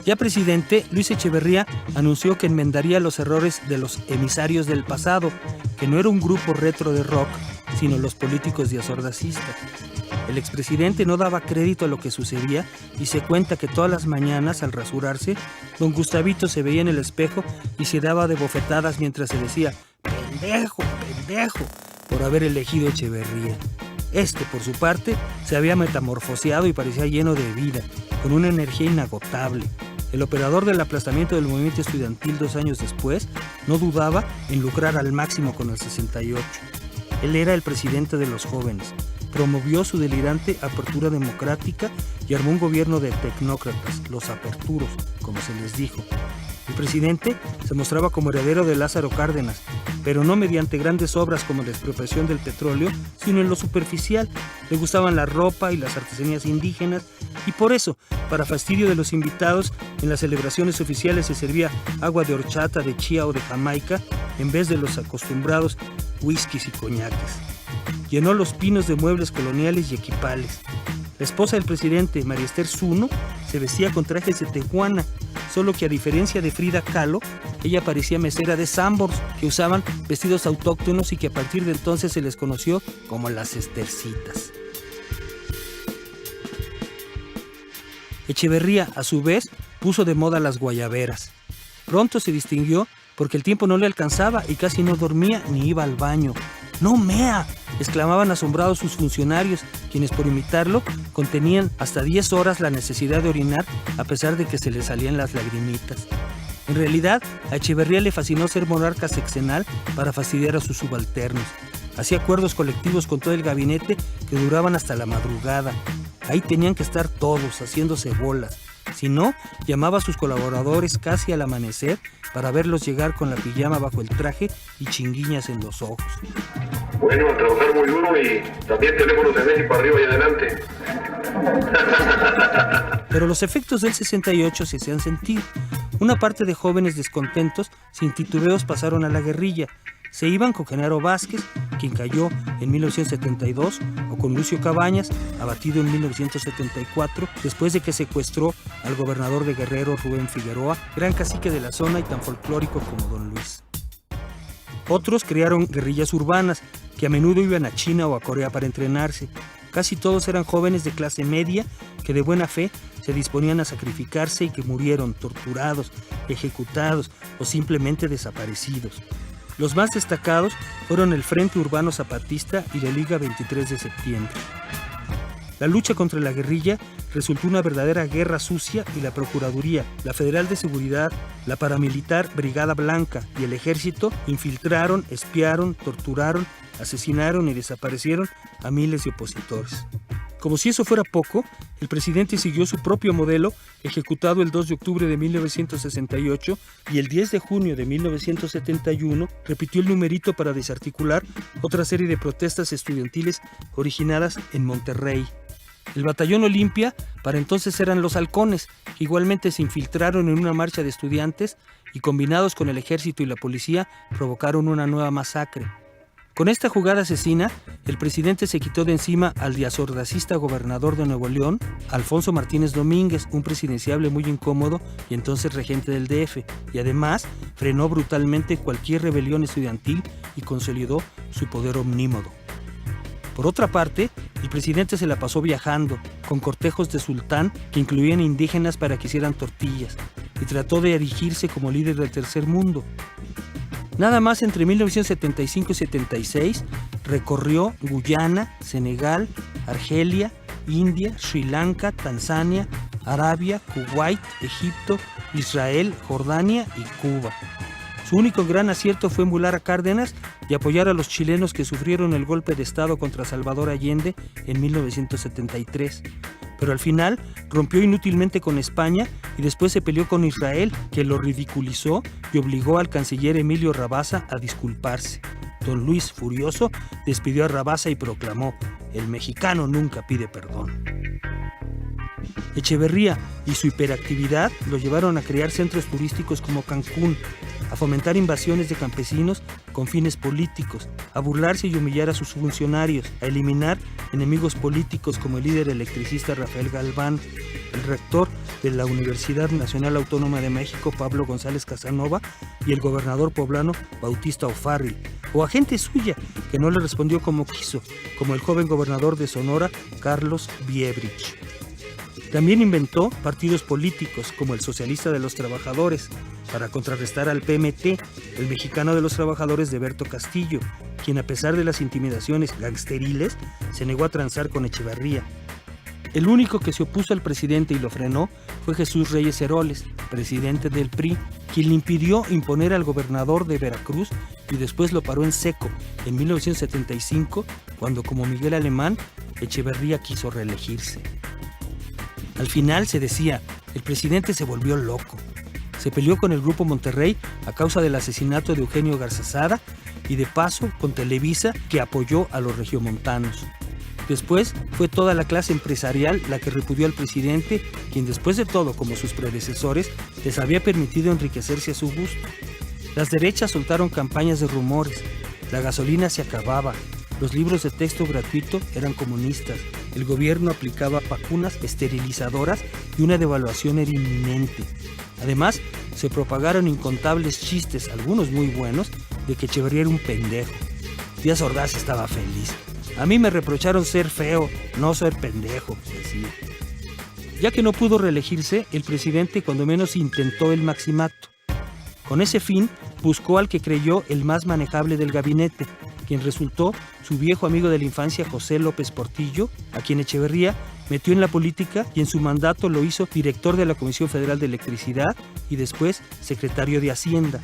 Ya presidente, Luis Echeverría anunció que enmendaría los errores de los emisarios del pasado, que no era un grupo retro de rock, sino los políticos diazordacistas. El expresidente no daba crédito a lo que sucedía y se cuenta que todas las mañanas, al rasurarse, don Gustavito se veía en el espejo y se daba de bofetadas mientras se decía «pendejo, pendejo», por haber elegido Echeverría. Este, por su parte, se había metamorfoseado y parecía lleno de vida, con una energía inagotable. El operador del aplastamiento del movimiento estudiantil 2 años después no dudaba en lucrar al máximo con el 68. Él era el presidente de los jóvenes. Promovió su delirante apertura democrática y armó un gobierno de tecnócratas, los aperturos, como se les dijo. El presidente se mostraba como heredero de Lázaro Cárdenas, pero no mediante grandes obras como la expropiación del petróleo, sino en lo superficial. Le gustaban la ropa y las artesanías indígenas, y por eso, para fastidio de los invitados, en las celebraciones oficiales se servía agua de horchata, de chía o de Jamaica, en vez de los acostumbrados whiskies y coñaques. Llenó los pinos de muebles coloniales y equipales. La esposa del presidente, María Esther Zuno, se vestía con trajes de tejuana, solo que a diferencia de Frida Kahlo, ella parecía mesera de Sanborns, que usaban vestidos autóctonos y que a partir de entonces se les conoció como las Estercitas. Echeverría, a su vez, puso de moda las guayaberas. Pronto se distinguió porque el tiempo no le alcanzaba y casi no dormía ni iba al baño. ¡No mea!, exclamaban asombrados sus funcionarios, quienes por imitarlo contenían hasta 10 horas la necesidad de orinar a pesar de que se le salían las lagrimitas. En realidad, a Echeverría le fascinó ser monarca sexenal para fastidiar a sus subalternos. Hacía acuerdos colectivos con todo el gabinete que duraban hasta la madrugada. Ahí tenían que estar todos, haciéndose bolas. Si no, llamaba a sus colaboradores casi al amanecer para verlos llegar con la pijama bajo el traje y chinguiñas en los ojos. Bueno, a trabajar muy duro y también teléfono de Messi para arriba y adelante. Pero los efectos del 68 se hacían sentir. Una parte de jóvenes descontentos, sin titubeos, pasaron a la guerrilla. Se iban con Genaro Vázquez, quien cayó en 1972, o con Lucio Cabañas, abatido en 1974, después de que secuestró al gobernador de Guerrero, Rubén Figueroa, gran cacique de la zona y tan folclórico como Don Luis. Otros crearon guerrillas urbanas, que a menudo iban a China o a Corea para entrenarse. Casi todos eran jóvenes de clase media que de buena fe se disponían a sacrificarse y que murieron torturados, ejecutados o simplemente desaparecidos. Los más destacados fueron el Frente Urbano Zapatista y la Liga 23 de septiembre. La lucha contra la guerrilla resultó una verdadera guerra sucia y la Procuraduría, la Federal de Seguridad, la paramilitar Brigada Blanca y el Ejército infiltraron, espiaron, torturaron, asesinaron y desaparecieron a miles de opositores. Como si eso fuera poco, el presidente siguió su propio modelo, ejecutado el 2 de octubre de 1968, y el 10 de junio de 1971 repitió el numerito para desarticular otra serie de protestas estudiantiles originadas en Monterrey. El batallón Olimpia para entonces eran los halcones, que igualmente se infiltraron en una marcha de estudiantes y combinados con el ejército y la policía provocaron una nueva masacre. Con esta jugada asesina, el presidente se quitó de encima al diazordacista gobernador de Nuevo León, Alfonso Martínez Domínguez, un presidenciable muy incómodo y entonces regente del DF, y además frenó brutalmente cualquier rebelión estudiantil y consolidó su poder omnímodo. Por otra parte, el presidente se la pasó viajando, con cortejos de sultán que incluían indígenas para que hicieran tortillas, y trató de erigirse como líder del tercer mundo. Nada más entre 1975 y 76 recorrió Guyana, Senegal, Argelia, India, Sri Lanka, Tanzania, Arabia, Kuwait, Egipto, Israel, Jordania y Cuba. Su único gran acierto fue emular a Cárdenas y apoyar a los chilenos que sufrieron el golpe de Estado contra Salvador Allende en 1973. Pero al final rompió inútilmente con España y después se peleó con Israel, que lo ridiculizó y obligó al canciller Emilio Rabasa a disculparse. Don Luis, furioso, despidió a Rabasa y proclamó: "El mexicano nunca pide perdón". Echeverría y su hiperactividad lo llevaron a crear centros turísticos como Cancún, a fomentar invasiones de campesinos con fines políticos, a burlarse y humillar a sus funcionarios, a eliminar enemigos políticos como el líder electricista Rafael Galván, el rector de la Universidad Nacional Autónoma de México Pablo González Casanova y el gobernador poblano Bautista O'Farrill, o a gente suya que no le respondió como quiso, como el joven gobernador de Sonora Carlos Biebrich. También inventó partidos políticos como el Socialista de los Trabajadores para contrarrestar al PMT, el Mexicano de los Trabajadores de Berto Castillo, quien a pesar de las intimidaciones gangsteriles se negó a transar con Echeverría. El único que se opuso al presidente y lo frenó fue Jesús Reyes Heroles, presidente del PRI, quien le impidió imponer al gobernador de Veracruz y después lo paró en seco en 1975, cuando como Miguel Alemán, Echeverría quiso reelegirse. Al final se decía, el presidente se volvió loco. Se peleó con el Grupo Monterrey a causa del asesinato de Eugenio Garzazada y de paso con Televisa, que apoyó a los regiomontanos. Después fue toda la clase empresarial la que repudió al presidente, quien después de todo, como sus predecesores, les había permitido enriquecerse a su gusto. Las derechas soltaron campañas de rumores, la gasolina se acababa, los libros de texto gratuito eran comunistas, el gobierno aplicaba vacunas esterilizadoras y una devaluación era inminente. Además, se propagaron incontables chistes, algunos muy buenos, de que Echeverría era un pendejo. Díaz Ordaz estaba feliz. A mí me reprocharon ser feo, no ser pendejo, decía. Ya que no pudo reelegirse, el presidente cuando menos intentó el maximato. Con ese fin, buscó al que creyó el más manejable del gabinete, quien resultó su viejo amigo de la infancia José López Portillo, a quien Echeverría metió en la política y en su mandato lo hizo director de la Comisión Federal de Electricidad y después secretario de Hacienda.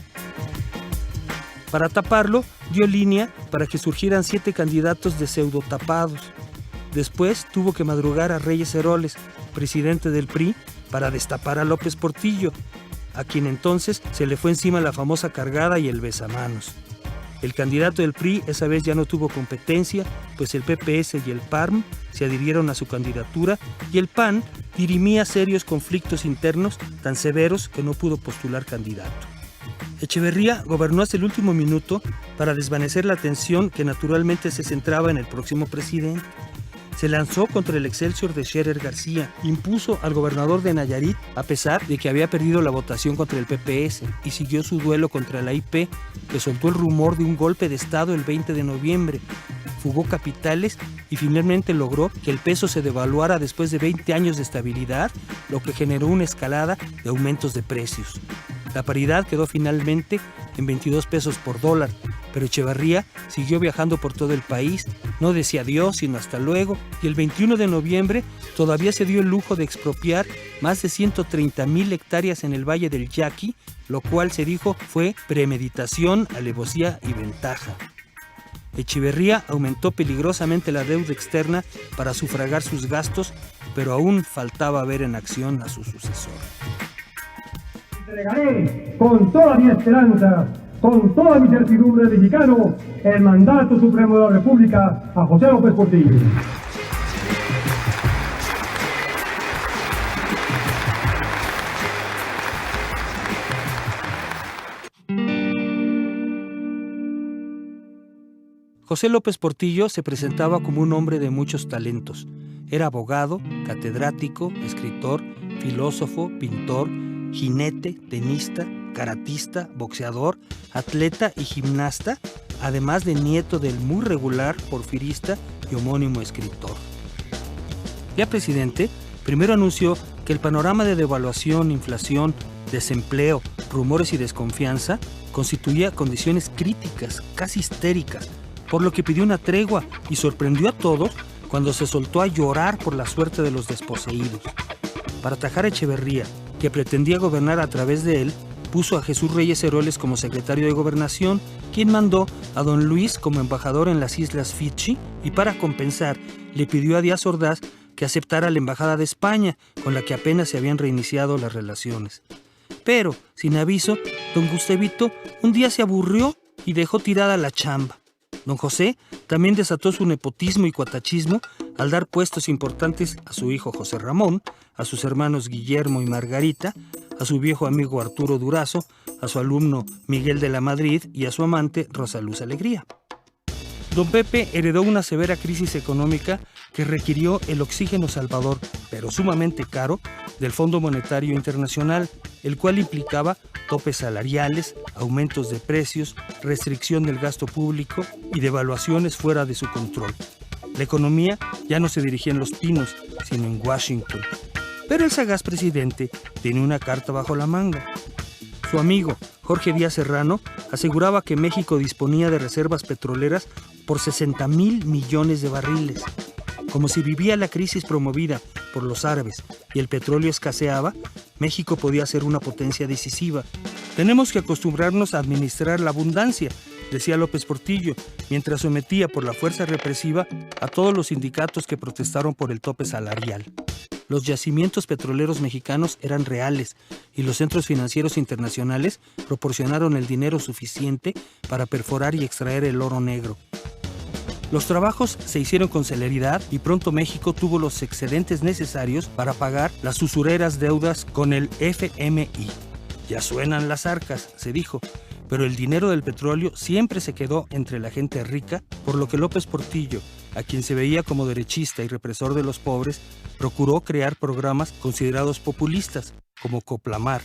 Para taparlo, dio línea para que surgieran 7 candidatos de pseudotapados. Después tuvo que madrugar a Reyes Heroles, presidente del PRI, para destapar a López Portillo, a quien entonces se le fue encima la famosa cargada y el besamanos. El candidato del PRI esa vez ya no tuvo competencia, pues el PPS y el PARM se adhirieron a su candidatura y el PAN dirimía serios conflictos internos tan severos que no pudo postular candidato. Echeverría gobernó hasta el último minuto para desvanecer la tensión que naturalmente se centraba en el próximo presidente. Se lanzó contra el Excelsior de Scherer García, impuso al gobernador de Nayarit a pesar de que había perdido la votación contra el PPS y siguió su duelo contra la IP, que soltó el rumor de un golpe de Estado el 20 de noviembre. Fugó capitales y finalmente logró que el peso se devaluara después de 20 años de estabilidad, lo que generó una escalada de aumentos de precios. La paridad quedó finalmente en 22 pesos por dólar, pero Echeverría siguió viajando por todo el país, no decía adiós sino hasta luego, y el 21 de noviembre todavía se dio el lujo de expropiar más de 130,000 hectáreas en el Valle del Yaqui, lo cual se dijo fue premeditación, alevosía y ventaja. Echeverría aumentó peligrosamente la deuda externa para sufragar sus gastos, pero aún faltaba ver en acción a su sucesor. Entregaré con toda mi esperanza, con toda mi certidumbre de mexicano, el mandato supremo de la República a José López Portillo. José López Portillo se presentaba como un hombre de muchos talentos. Era abogado, catedrático, escritor, filósofo, pintor, jinete, tenista, karatista, boxeador, atleta y gimnasta, además de nieto del muy regular porfirista y homónimo escritor. Ya presidente, primero anunció que el panorama de devaluación, inflación, desempleo, rumores y desconfianza constituía condiciones críticas, casi histéricas, por lo que pidió una tregua y sorprendió a todos cuando se soltó a llorar por la suerte de los desposeídos. Para atajar a Echeverría, que pretendía gobernar a través de él, puso a Jesús Reyes Heroles como secretario de Gobernación, quien mandó a don Luis como embajador en las Islas Fiji y para compensar le pidió a Díaz Ordaz que aceptara la embajada de España, con la que apenas se habían reiniciado las relaciones. Pero, sin aviso, don Gustavito un día se aburrió y dejó tirada la chamba. Don José también desató su nepotismo y cuatachismo al dar puestos importantes a su hijo José Ramón, a sus hermanos Guillermo y Margarita, a su viejo amigo Arturo Durazo, a su alumno Miguel de la Madrid y a su amante Rosa Luz Alegría. Don Pepe heredó una severa crisis económica que requirió el oxígeno salvador, pero sumamente caro, del Fondo Monetario Internacional, el cual implicaba topes salariales, aumentos de precios, restricción del gasto público y devaluaciones fuera de su control. La economía ya no se dirigía en Los Pinos, sino en Washington. Pero el sagaz presidente tenía una carta bajo la manga. Su amigo, Jorge Díaz Serrano, aseguraba que México disponía de reservas petroleras por 60,000 millones de barriles. Como si vivía la crisis promovida por los árabes y el petróleo escaseaba, México podía ser una potencia decisiva. Tenemos que acostumbrarnos a administrar la abundancia, decía López Portillo, mientras sometía por la fuerza represiva a todos los sindicatos que protestaron por el tope salarial. Los yacimientos petroleros mexicanos eran reales y los centros financieros internacionales proporcionaron el dinero suficiente para perforar y extraer el oro negro. Los trabajos se hicieron con celeridad y pronto México tuvo los excedentes necesarios para pagar las usureras deudas con el FMI. Ya suenan las arcas, se dijo, pero el dinero del petróleo siempre se quedó entre la gente rica, por lo que López Portillo, a quien se veía como derechista y represor de los pobres, procuró crear programas considerados populistas, como Coplamar,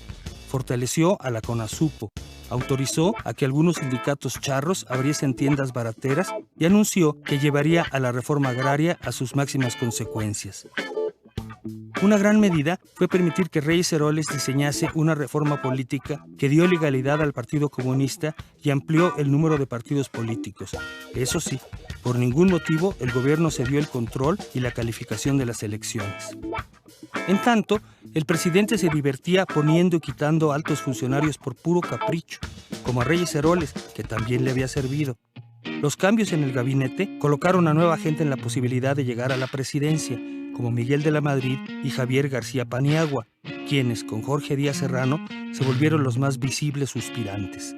fortaleció a la CONASUPO, autorizó a que algunos sindicatos charros abriesen tiendas barateras y anunció que llevaría a la reforma agraria a sus máximas consecuencias. Una gran medida fue permitir que Reyes Heroles diseñase una reforma política que dio legalidad al Partido Comunista y amplió el número de partidos políticos. Eso sí, por ningún motivo el gobierno cedió el control y la calificación de las elecciones. En tanto, el presidente se divertía poniendo y quitando altos funcionarios por puro capricho, como a Reyes Heroles, que también le había servido. Los cambios en el gabinete colocaron a nueva gente en la posibilidad de llegar a la presidencia, como Miguel de la Madrid y Javier García Paniagua, quienes, con Jorge Díaz Serrano, se volvieron los más visibles suspirantes.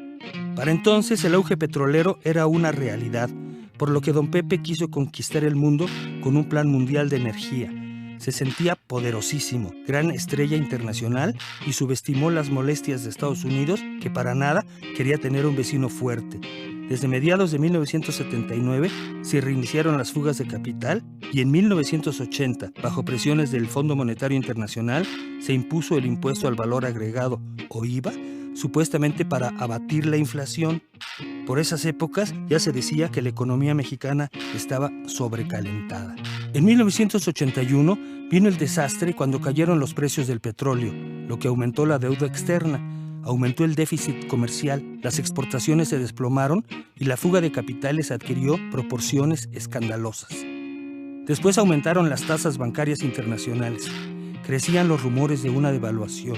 Para entonces el auge petrolero era una realidad, por lo que don Pepe quiso conquistar el mundo con un plan mundial de energía. Se sentía poderosísimo, gran estrella internacional, y subestimó las molestias de Estados Unidos, que para nada quería tener un vecino fuerte. Desde mediados de 1979 se reiniciaron las fugas de capital y en 1980, bajo presiones del Fondo Monetario Internacional, se impuso el impuesto al valor agregado, o IVA, supuestamente para abatir la inflación. Por esas épocas ya se decía que la economía mexicana estaba sobrecalentada. En 1981 vino el desastre cuando cayeron los precios del petróleo, lo que aumentó la deuda externa. Aumentó el déficit comercial, las exportaciones se desplomaron y la fuga de capitales adquirió proporciones escandalosas. Después aumentaron las tasas bancarias internacionales. Crecían los rumores de una devaluación.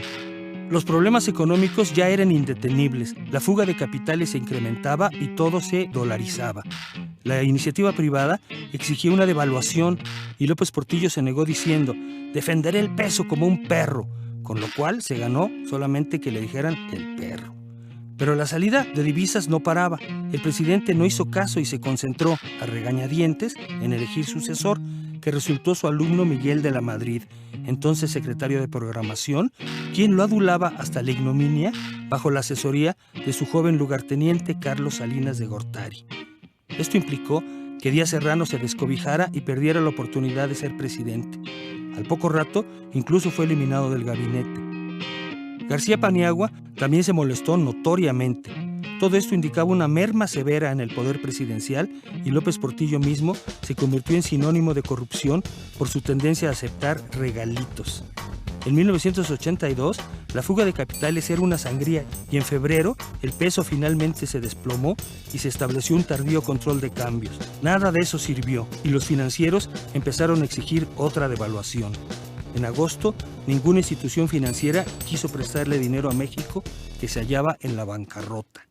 Los problemas económicos ya eran indetenibles. La fuga de capitales se incrementaba y todo se dolarizaba. La iniciativa privada exigía una devaluación y López Portillo se negó diciendo: «Defenderé el peso como un perro», con lo cual se ganó solamente que le dijeran el perro. Pero la salida de divisas no paraba. El presidente no hizo caso y se concentró, a regañadientes, en elegir sucesor, que resultó su alumno Miguel de la Madrid, entonces secretario de Programación, quien lo adulaba hasta la ignominia bajo la asesoría de su joven lugarteniente Carlos Salinas de Gortari. Esto implicó que Díaz Serrano se descobijara y perdiera la oportunidad de ser presidente. Al poco rato, incluso fue eliminado del gabinete. García Paniagua también se molestó notoriamente. Todo esto indicaba una merma severa en el poder presidencial y López Portillo mismo se convirtió en sinónimo de corrupción por su tendencia a aceptar regalitos. En 1982, la fuga de capitales era una sangría y en febrero el peso finalmente se desplomó y se estableció un tardío control de cambios. Nada de eso sirvió y los financieros empezaron a exigir otra devaluación. En agosto, ninguna institución financiera quiso prestarle dinero a México, que se hallaba en la bancarrota.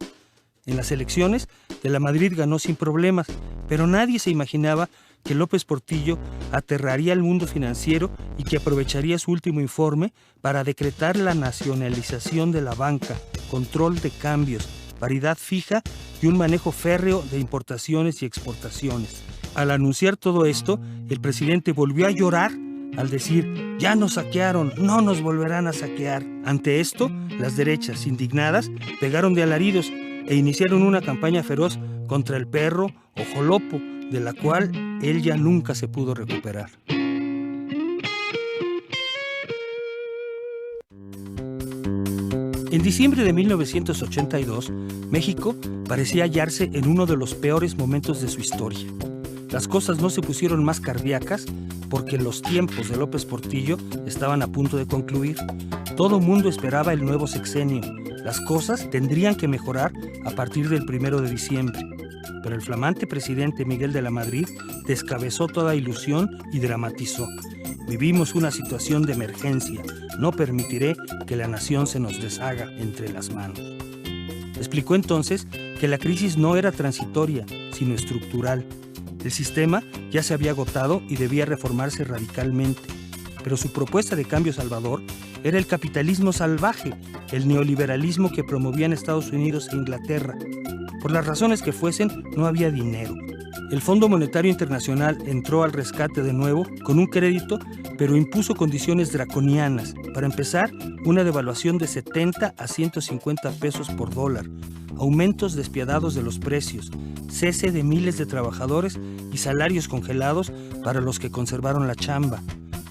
En las elecciones, de la Madrid ganó sin problemas, pero nadie se imaginaba que López Portillo aterraría al mundo financiero y que aprovecharía su último informe para decretar la nacionalización de la banca, control de cambios, paridad fija y un manejo férreo de importaciones y exportaciones. Al anunciar todo esto, el presidente volvió a llorar al decir: ya nos saquearon, no nos volverán a saquear. Ante esto, las derechas, indignadas, pegaron de alaridos e iniciaron una campaña feroz contra el perro o jolopo, de la cual él ya nunca se pudo recuperar. En diciembre de 1982, México parecía hallarse en uno de los peores momentos de su historia. Las cosas no se pusieron más cardíacas porque los tiempos de López Portillo estaban a punto de concluir. Todo mundo esperaba el nuevo sexenio. Las cosas tendrían que mejorar a partir del 1 de diciembre. Pero el flamante presidente Miguel de la Madrid descabezó toda ilusión y dramatizó. Vivimos una situación de emergencia. No permitiré que la nación se nos deshaga entre las manos. Explicó entonces que la crisis no era transitoria, sino estructural. El sistema ya se había agotado y debía reformarse radicalmente. Pero su propuesta de cambio salvador era el capitalismo salvaje, el neoliberalismo que promovían Estados Unidos e Inglaterra. Por las razones que fuesen, no había dinero. El Fondo Monetario Internacional entró al rescate de nuevo con un crédito, pero impuso condiciones draconianas. Para empezar, una devaluación de 70 a 150 pesos por dólar, aumentos despiadados de los precios, cese de miles de trabajadores y salarios congelados para los que conservaron la chamba.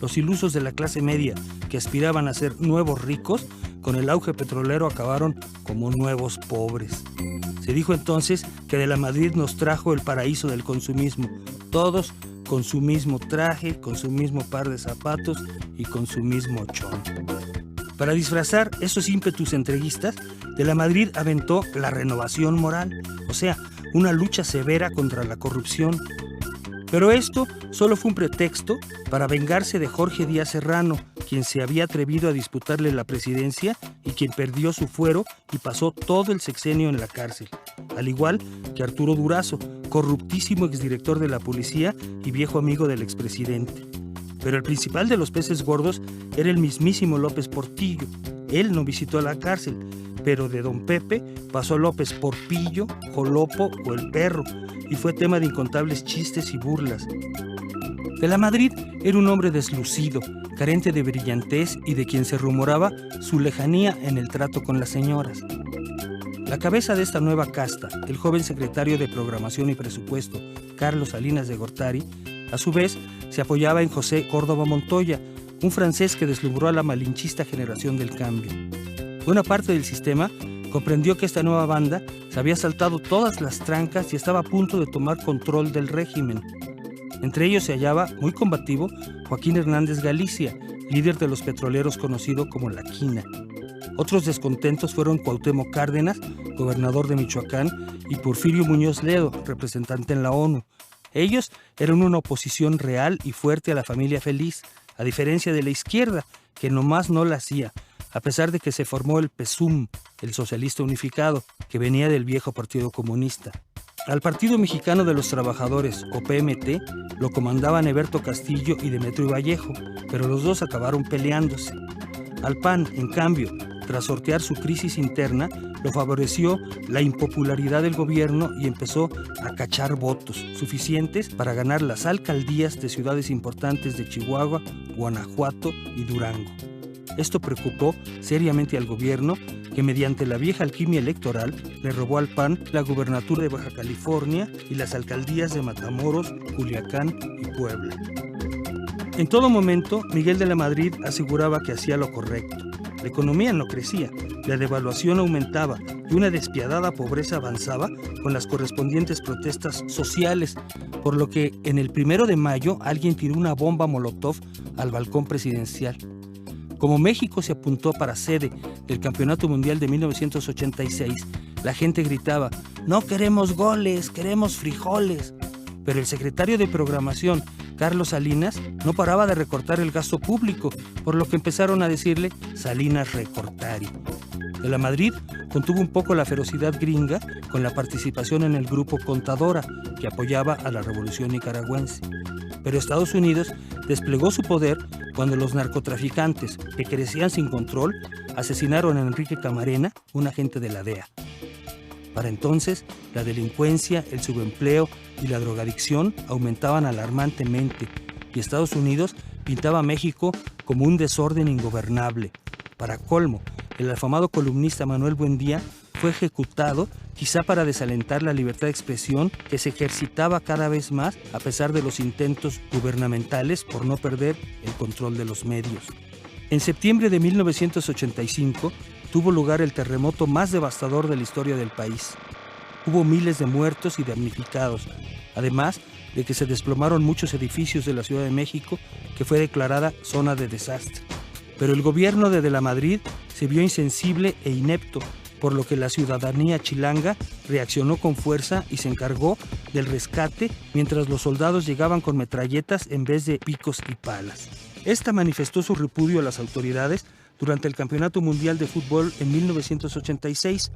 Los ilusos de la clase media, que aspiraban a ser nuevos ricos, con el auge petrolero acabaron como nuevos pobres. Se dijo entonces que de la Madrid nos trajo el paraíso del consumismo, todos con su mismo traje, con su mismo par de zapatos y con su mismo chón. Para disfrazar esos ímpetus entreguistas, de la Madrid aventó la renovación moral, o sea, una lucha severa contra la corrupción. Pero esto solo fue un pretexto para vengarse de Jorge Díaz Serrano, quien se había atrevido a disputarle la presidencia y quien perdió su fuero y pasó todo el sexenio en la cárcel, al igual que Arturo Durazo, corruptísimo exdirector de la policía y viejo amigo del expresidente. Pero el principal de los peces gordos era el mismísimo López Portillo. Él no visitó la cárcel, pero de don Pepe pasó López Porpillo, Jolopo o el perro, y fue tema de incontables chistes y burlas. De la Madrid era un hombre deslucido, carente de brillantez y de quien se rumoraba su lejanía en el trato con las señoras. La cabeza de esta nueva casta, el joven secretario de Programación y Presupuesto, Carlos Salinas de Gortari, a su vez se apoyaba en José Córdoba Montoya, un francés que deslumbró a la malinchista generación del cambio. Buena parte del sistema comprendió que esta nueva banda se había saltado todas las trancas y estaba a punto de tomar control del régimen. Entre ellos se hallaba, muy combativo, Joaquín Hernández Galicia, líder de los petroleros conocido como La Quina. Otros descontentos fueron Cuauhtémoc Cárdenas, gobernador de Michoacán, y Porfirio Muñoz Ledo, representante en la ONU. Ellos eran una oposición real y fuerte a la familia feliz, a diferencia de la izquierda, que nomás no la hacía, a pesar de que se formó el PSUM, el Socialista Unificado, que venía del viejo Partido Comunista. Al Partido Mexicano de los Trabajadores, o PMT, lo comandaban Eberto Castillo y Demetrio Vallejo, pero los dos acabaron peleándose. Al PAN, en cambio, tras sortear su crisis interna, lo favoreció la impopularidad del gobierno y empezó a cachar votos suficientes para ganar las alcaldías de ciudades importantes de Chihuahua, Guanajuato y Durango. Esto preocupó seriamente al gobierno, que mediante la vieja alquimia electoral le robó al PAN la gubernatura de Baja California y las alcaldías de Matamoros, Culiacán y Puebla. En todo momento, Miguel de la Madrid aseguraba que hacía lo correcto. La economía no crecía, la devaluación aumentaba y una despiadada pobreza avanzaba con las correspondientes protestas sociales, por lo que en el 1 de mayo alguien tiró una bomba molotov al balcón presidencial. Como México se apuntó para sede del Campeonato Mundial de 1986, la gente gritaba: "No queremos goles, queremos frijoles". Pero el secretario de Programación, Carlos Salinas, no paraba de recortar el gasto público, por lo que empezaron a decirle Salinas Recortari. De la Madrid contuvo un poco la ferocidad gringa con la participación en el grupo Contadora, que apoyaba a la revolución nicaragüense. Pero Estados Unidos desplegó su poder cuando los narcotraficantes, que crecían sin control, asesinaron a Enrique Camarena, un agente de la DEA. Para entonces, la delincuencia, el subempleo y la drogadicción aumentaban alarmantemente y Estados Unidos pintaba a México como un desorden ingobernable. Para colmo, el afamado columnista Manuel Buendía fue ejecutado quizá para desalentar la libertad de expresión que se ejercitaba cada vez más a pesar de los intentos gubernamentales por no perder el control de los medios. En septiembre de 1985 tuvo lugar el terremoto más devastador de la historia del país. Hubo miles de muertos y damnificados, además de que se desplomaron muchos edificios de la Ciudad de México, que fue declarada zona de desastre. Pero el gobierno de la Madrid se vio insensible e inepto, por lo que la ciudadanía chilanga reaccionó con fuerza y se encargó del rescate mientras los soldados llegaban con metralletas en vez de picos y palas. Esta manifestó su repudio a las autoridades durante el Campeonato Mundial de Fútbol en 1986,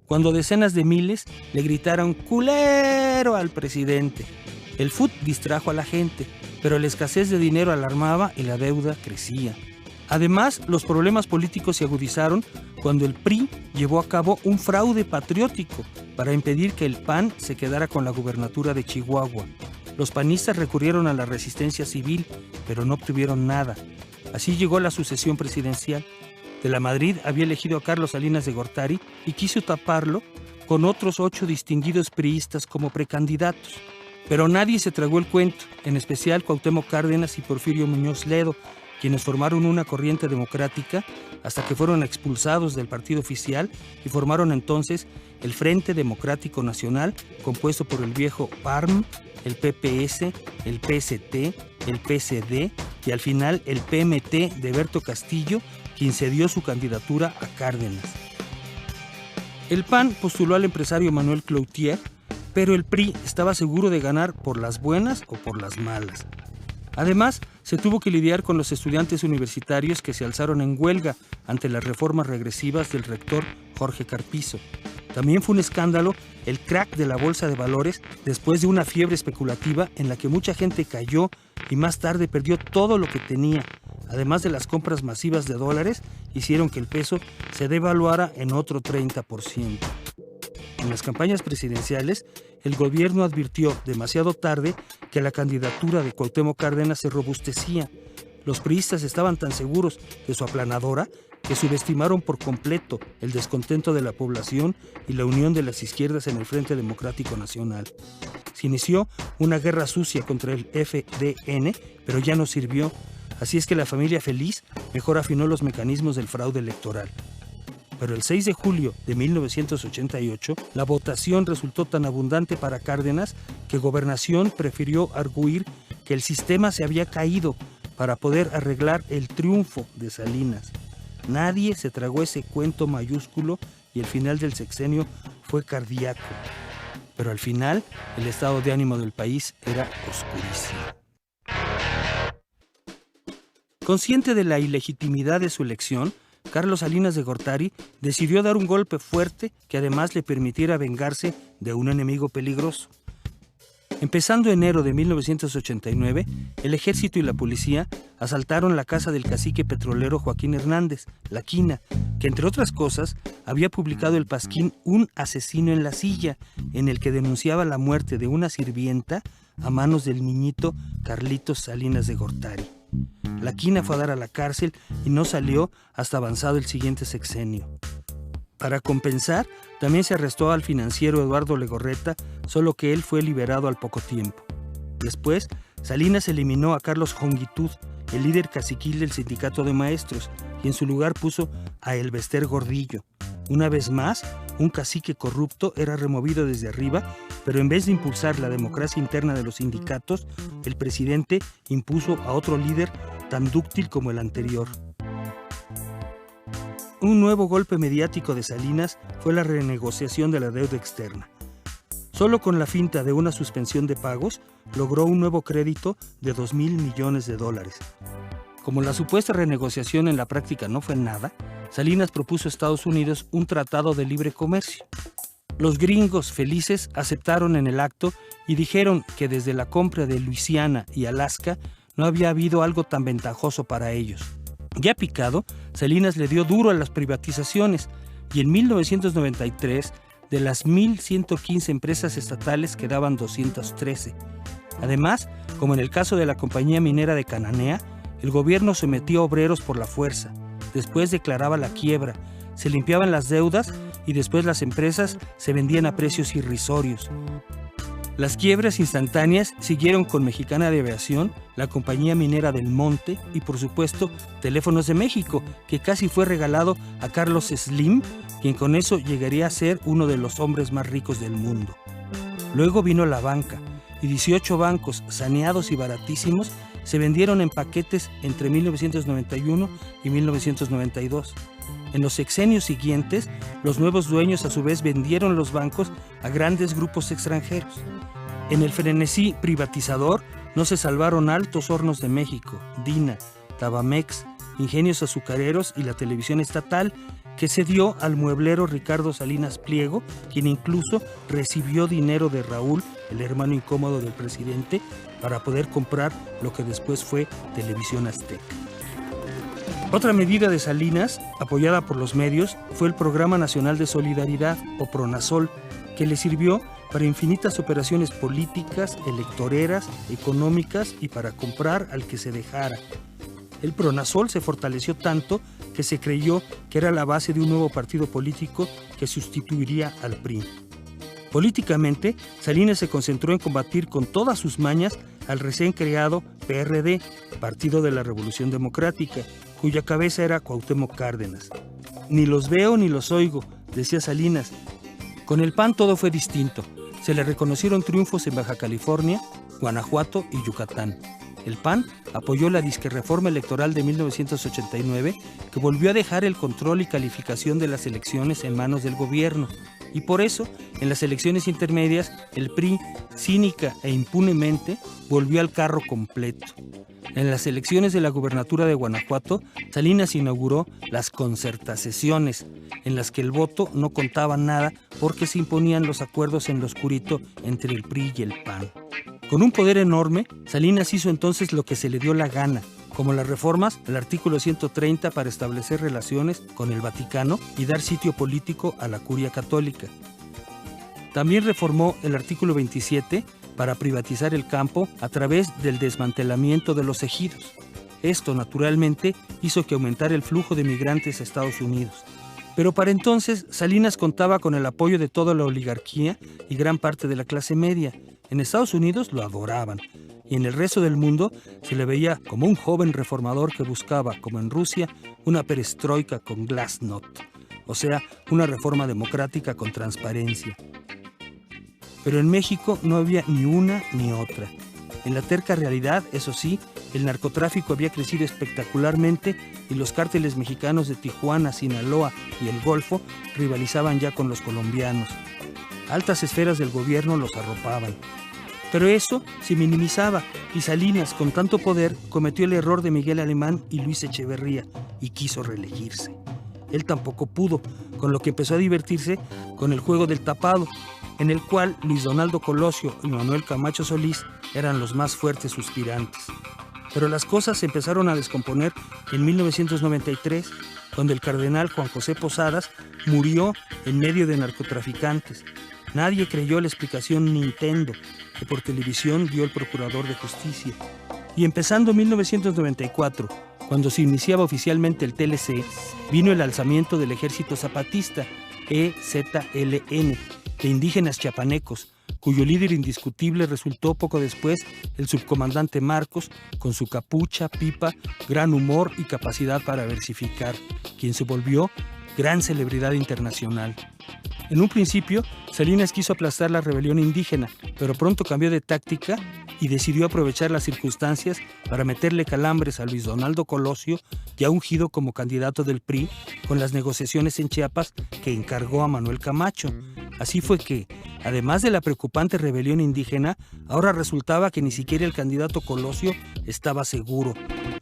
cuando decenas de miles le gritaron ¡culero! Al presidente. El fútbol distrajo a la gente, pero la escasez de dinero alarmaba y la deuda crecía. Además, los problemas políticos se agudizaron cuando el PRI llevó a cabo un fraude patriótico para impedir que el PAN se quedara con la gubernatura de Chihuahua. Los panistas recurrieron a la resistencia civil, pero no obtuvieron nada. Así llegó la sucesión presidencial. De la Madrid había elegido a Carlos Salinas de Gortari y quiso taparlo con otros 8 distinguidos priistas como precandidatos. Pero nadie se tragó el cuento, en especial Cuauhtémoc Cárdenas y Porfirio Muñoz Ledo, quienes formaron una corriente democrática hasta que fueron expulsados del partido oficial y formaron entonces el Frente Democrático Nacional, compuesto por el viejo PARM, el PPS, el PST, el PSD y al final el PMT de Berto Castillo, quien cedió su candidatura a Cárdenas. El PAN postuló al empresario Manuel Cloutier, pero el PRI estaba seguro de ganar por las buenas o por las malas. Además, se tuvo que lidiar con los estudiantes universitarios que se alzaron en huelga ante las reformas regresivas del rector Jorge Carpizo. También fue un escándalo el crack de la bolsa de valores después de una fiebre especulativa en la que mucha gente cayó y más tarde perdió todo lo que tenía. Además de las compras masivas de dólares, hicieron que el peso se devaluara en otro 30%. En las campañas presidenciales, el gobierno advirtió demasiado tarde que la candidatura de Cuauhtémoc Cárdenas se robustecía. Los priistas estaban tan seguros de su aplanadora que subestimaron por completo el descontento de la población y la unión de las izquierdas en el Frente Democrático Nacional. Se inició una guerra sucia contra el FDN, pero ya no sirvió. Así es que la familia feliz mejor afinó los mecanismos del fraude electoral. Pero el 6 de julio de 1988, la votación resultó tan abundante para Cárdenas que Gobernación prefirió arguir que el sistema se había caído para poder arreglar el triunfo de Salinas. Nadie se tragó ese cuento mayúsculo y el final del sexenio fue cardíaco. Pero al final, el estado de ánimo del país era oscurísimo. Consciente de la ilegitimidad de su elección, Carlos Salinas de Gortari decidió dar un golpe fuerte que además le permitiera vengarse de un enemigo peligroso. Empezando enero de 1989, el ejército y la policía asaltaron la casa del cacique petrolero Joaquín Hernández, La Quina, que entre otras cosas había publicado el pasquín Un asesino en la silla, en el que denunciaba la muerte de una sirvienta a manos del niñito Carlitos Salinas de Gortari. La Quina fue a dar a la cárcel y no salió hasta avanzado el siguiente sexenio. Para compensar, también se arrestó al financiero Eduardo Legorreta, solo que él fue liberado al poco tiempo. Después, Salinas eliminó a Carlos Jongitud, el líder caciquil del sindicato de maestros, y en su lugar puso a Elbester Gordillo. Una vez más, un cacique corrupto era removido desde arriba, pero en vez de impulsar la democracia interna de los sindicatos, el presidente impuso a otro líder tan dúctil como el anterior. Un nuevo golpe mediático de Salinas fue la renegociación de la deuda externa. Solo con la finta de una suspensión de pagos, logró un nuevo crédito de $2,000 millones. Como la supuesta renegociación en la práctica no fue nada, Salinas propuso a Estados Unidos un tratado de libre comercio. Los gringos felices aceptaron en el acto y dijeron que desde la compra de Luisiana y Alaska no había habido algo tan ventajoso para ellos. Ya picado, Salinas le dio duro a las privatizaciones y en 1993 de las 1.115 empresas estatales quedaban 213. Además, como en el caso de la compañía minera de Cananea, el gobierno sometía a obreros por la fuerza, después declaraba la quiebra, se limpiaban las deudas y después las empresas se vendían a precios irrisorios. Las quiebras instantáneas siguieron con Mexicana de Aviación, la compañía minera del Monte y, por supuesto, Teléfonos de México, que casi fue regalado a Carlos Slim, quien con eso llegaría a ser uno de los hombres más ricos del mundo. Luego vino la banca, y 18 bancos saneados y baratísimos se vendieron en paquetes entre 1991 y 1992. En los sexenios siguientes, los nuevos dueños a su vez vendieron los bancos a grandes grupos extranjeros. En el frenesí privatizador no se salvaron Altos Hornos de México, Dina, Tabamex, Ingenios Azucareros y la televisión estatal, que cedió al mueblero Ricardo Salinas Pliego, quien incluso recibió dinero de Raúl, el hermano incómodo del presidente, para poder comprar lo que después fue Televisión Azteca. Otra medida de Salinas, apoyada por los medios, fue el Programa Nacional de Solidaridad, o PRONASOL, que le sirvió para infinitas operaciones políticas, electoreras, económicas y para comprar al que se dejara. El PRONASOL se fortaleció tanto que se creyó que era la base de un nuevo partido político que sustituiría al PRI. Políticamente, Salinas se concentró en combatir con todas sus mañas al recién creado PRD, Partido de la Revolución Democrática, cuya cabeza era Cuauhtémoc Cárdenas. Ni los veo ni los oigo, decía Salinas. Con el PAN todo fue distinto. Se le reconocieron triunfos en Baja California, Guanajuato y Yucatán. El PAN apoyó la disquerreforma electoral de 1989, que volvió a dejar el control y calificación de las elecciones en manos del gobierno. Y por eso, en las elecciones intermedias, el PRI, cínica e impunemente, volvió al carro completo. En las elecciones de la gubernatura de Guanajuato, Salinas inauguró las concertasesiones, en las que el voto no contaba nada porque se imponían los acuerdos en lo oscurito entre el PRI y el PAN. Con un poder enorme, Salinas hizo entonces lo que se le dio la gana, como las reformas al artículo 130 para establecer relaciones con el Vaticano y dar sitio político a la curia católica. También reformó el artículo 27 para privatizar el campo a través del desmantelamiento de los ejidos. Esto, naturalmente, hizo que aumentara el flujo de migrantes a Estados Unidos. Pero para entonces, Salinas contaba con el apoyo de toda la oligarquía y gran parte de la clase media. En Estados Unidos lo adoraban, y en el resto del mundo se le veía como un joven reformador que buscaba, como en Rusia, una perestroika con glasnost, o sea, una reforma democrática con transparencia. Pero en México no había ni una ni otra. En la terca realidad, eso sí, el narcotráfico había crecido espectacularmente y los cárteles mexicanos de Tijuana, Sinaloa y el Golfo rivalizaban ya con los colombianos. Altas esferas del gobierno los arropaban. Pero eso se minimizaba y Salinas, con tanto poder, cometió el error de Miguel Alemán y Luis Echeverría y quiso reelegirse. Él tampoco pudo, con lo que empezó a divertirse con el juego del tapado, en el cual Luis Donaldo Colosio y Manuel Camacho Solís eran los más fuertes suspirantes. Pero las cosas se empezaron a descomponer en 1993, cuando el cardenal Juan José Posadas murió en medio de narcotraficantes. Nadie creyó la explicación Nintendo que por televisión dio el Procurador de Justicia. Y empezando 1994, cuando se iniciaba oficialmente el TLC, vino el alzamiento del Ejército Zapatista, EZLN, de indígenas chiapanecos, cuyo líder indiscutible resultó poco después el subcomandante Marcos, con su capucha, pipa, gran humor y capacidad para versificar, quien se volvió gran celebridad internacional. En un principio, Salinas quiso aplastar la rebelión indígena, pero pronto cambió de táctica y decidió aprovechar las circunstancias para meterle calambres a Luis Donaldo Colosio, ya ungido como candidato del PRI, con las negociaciones en Chiapas que encargó a Manuel Camacho. Así fue que, además de la preocupante rebelión indígena, ahora resultaba que ni siquiera el candidato Colosio estaba seguro.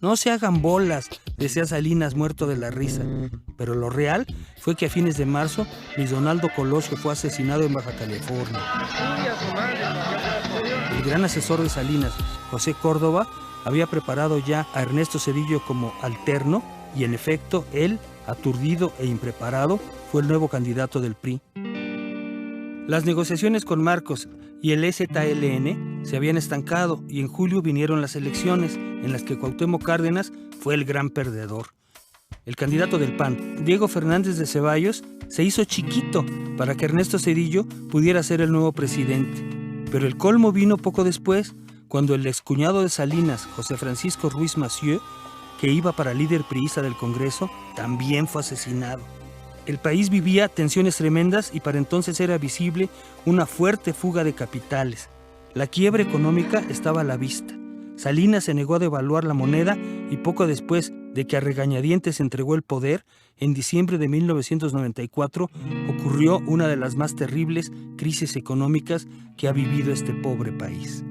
No se hagan bolas, decía Salinas muerto de la risa. Pero lo real fue que a fines de marzo, Luis Donaldo Colosio fue asesinado en Baja California. El gran asesor de Salinas, José Córdoba, había preparado ya a Ernesto Zedillo como alterno y en efecto él, aturdido e impreparado, fue el nuevo candidato del PRI. Las negociaciones con Marcos y el EZLN se habían estancado y en julio vinieron las elecciones en las que Cuauhtémoc Cárdenas fue el gran perdedor. El candidato del PAN, Diego Fernández de Ceballos, se hizo chiquito para que Ernesto Zedillo pudiera ser el nuevo presidente. Pero el colmo vino poco después, cuando el excuñado de Salinas, José Francisco Ruiz Massieu, que iba para líder priista del Congreso, también fue asesinado. El país vivía tensiones tremendas y para entonces era visible una fuerte fuga de capitales. La quiebra económica estaba a la vista. Salinas se negó a devaluar la moneda y poco después de que a regañadientes entregó el poder, en diciembre de 1994 ocurrió una de las más terribles crisis económicas que ha vivido este pobre país.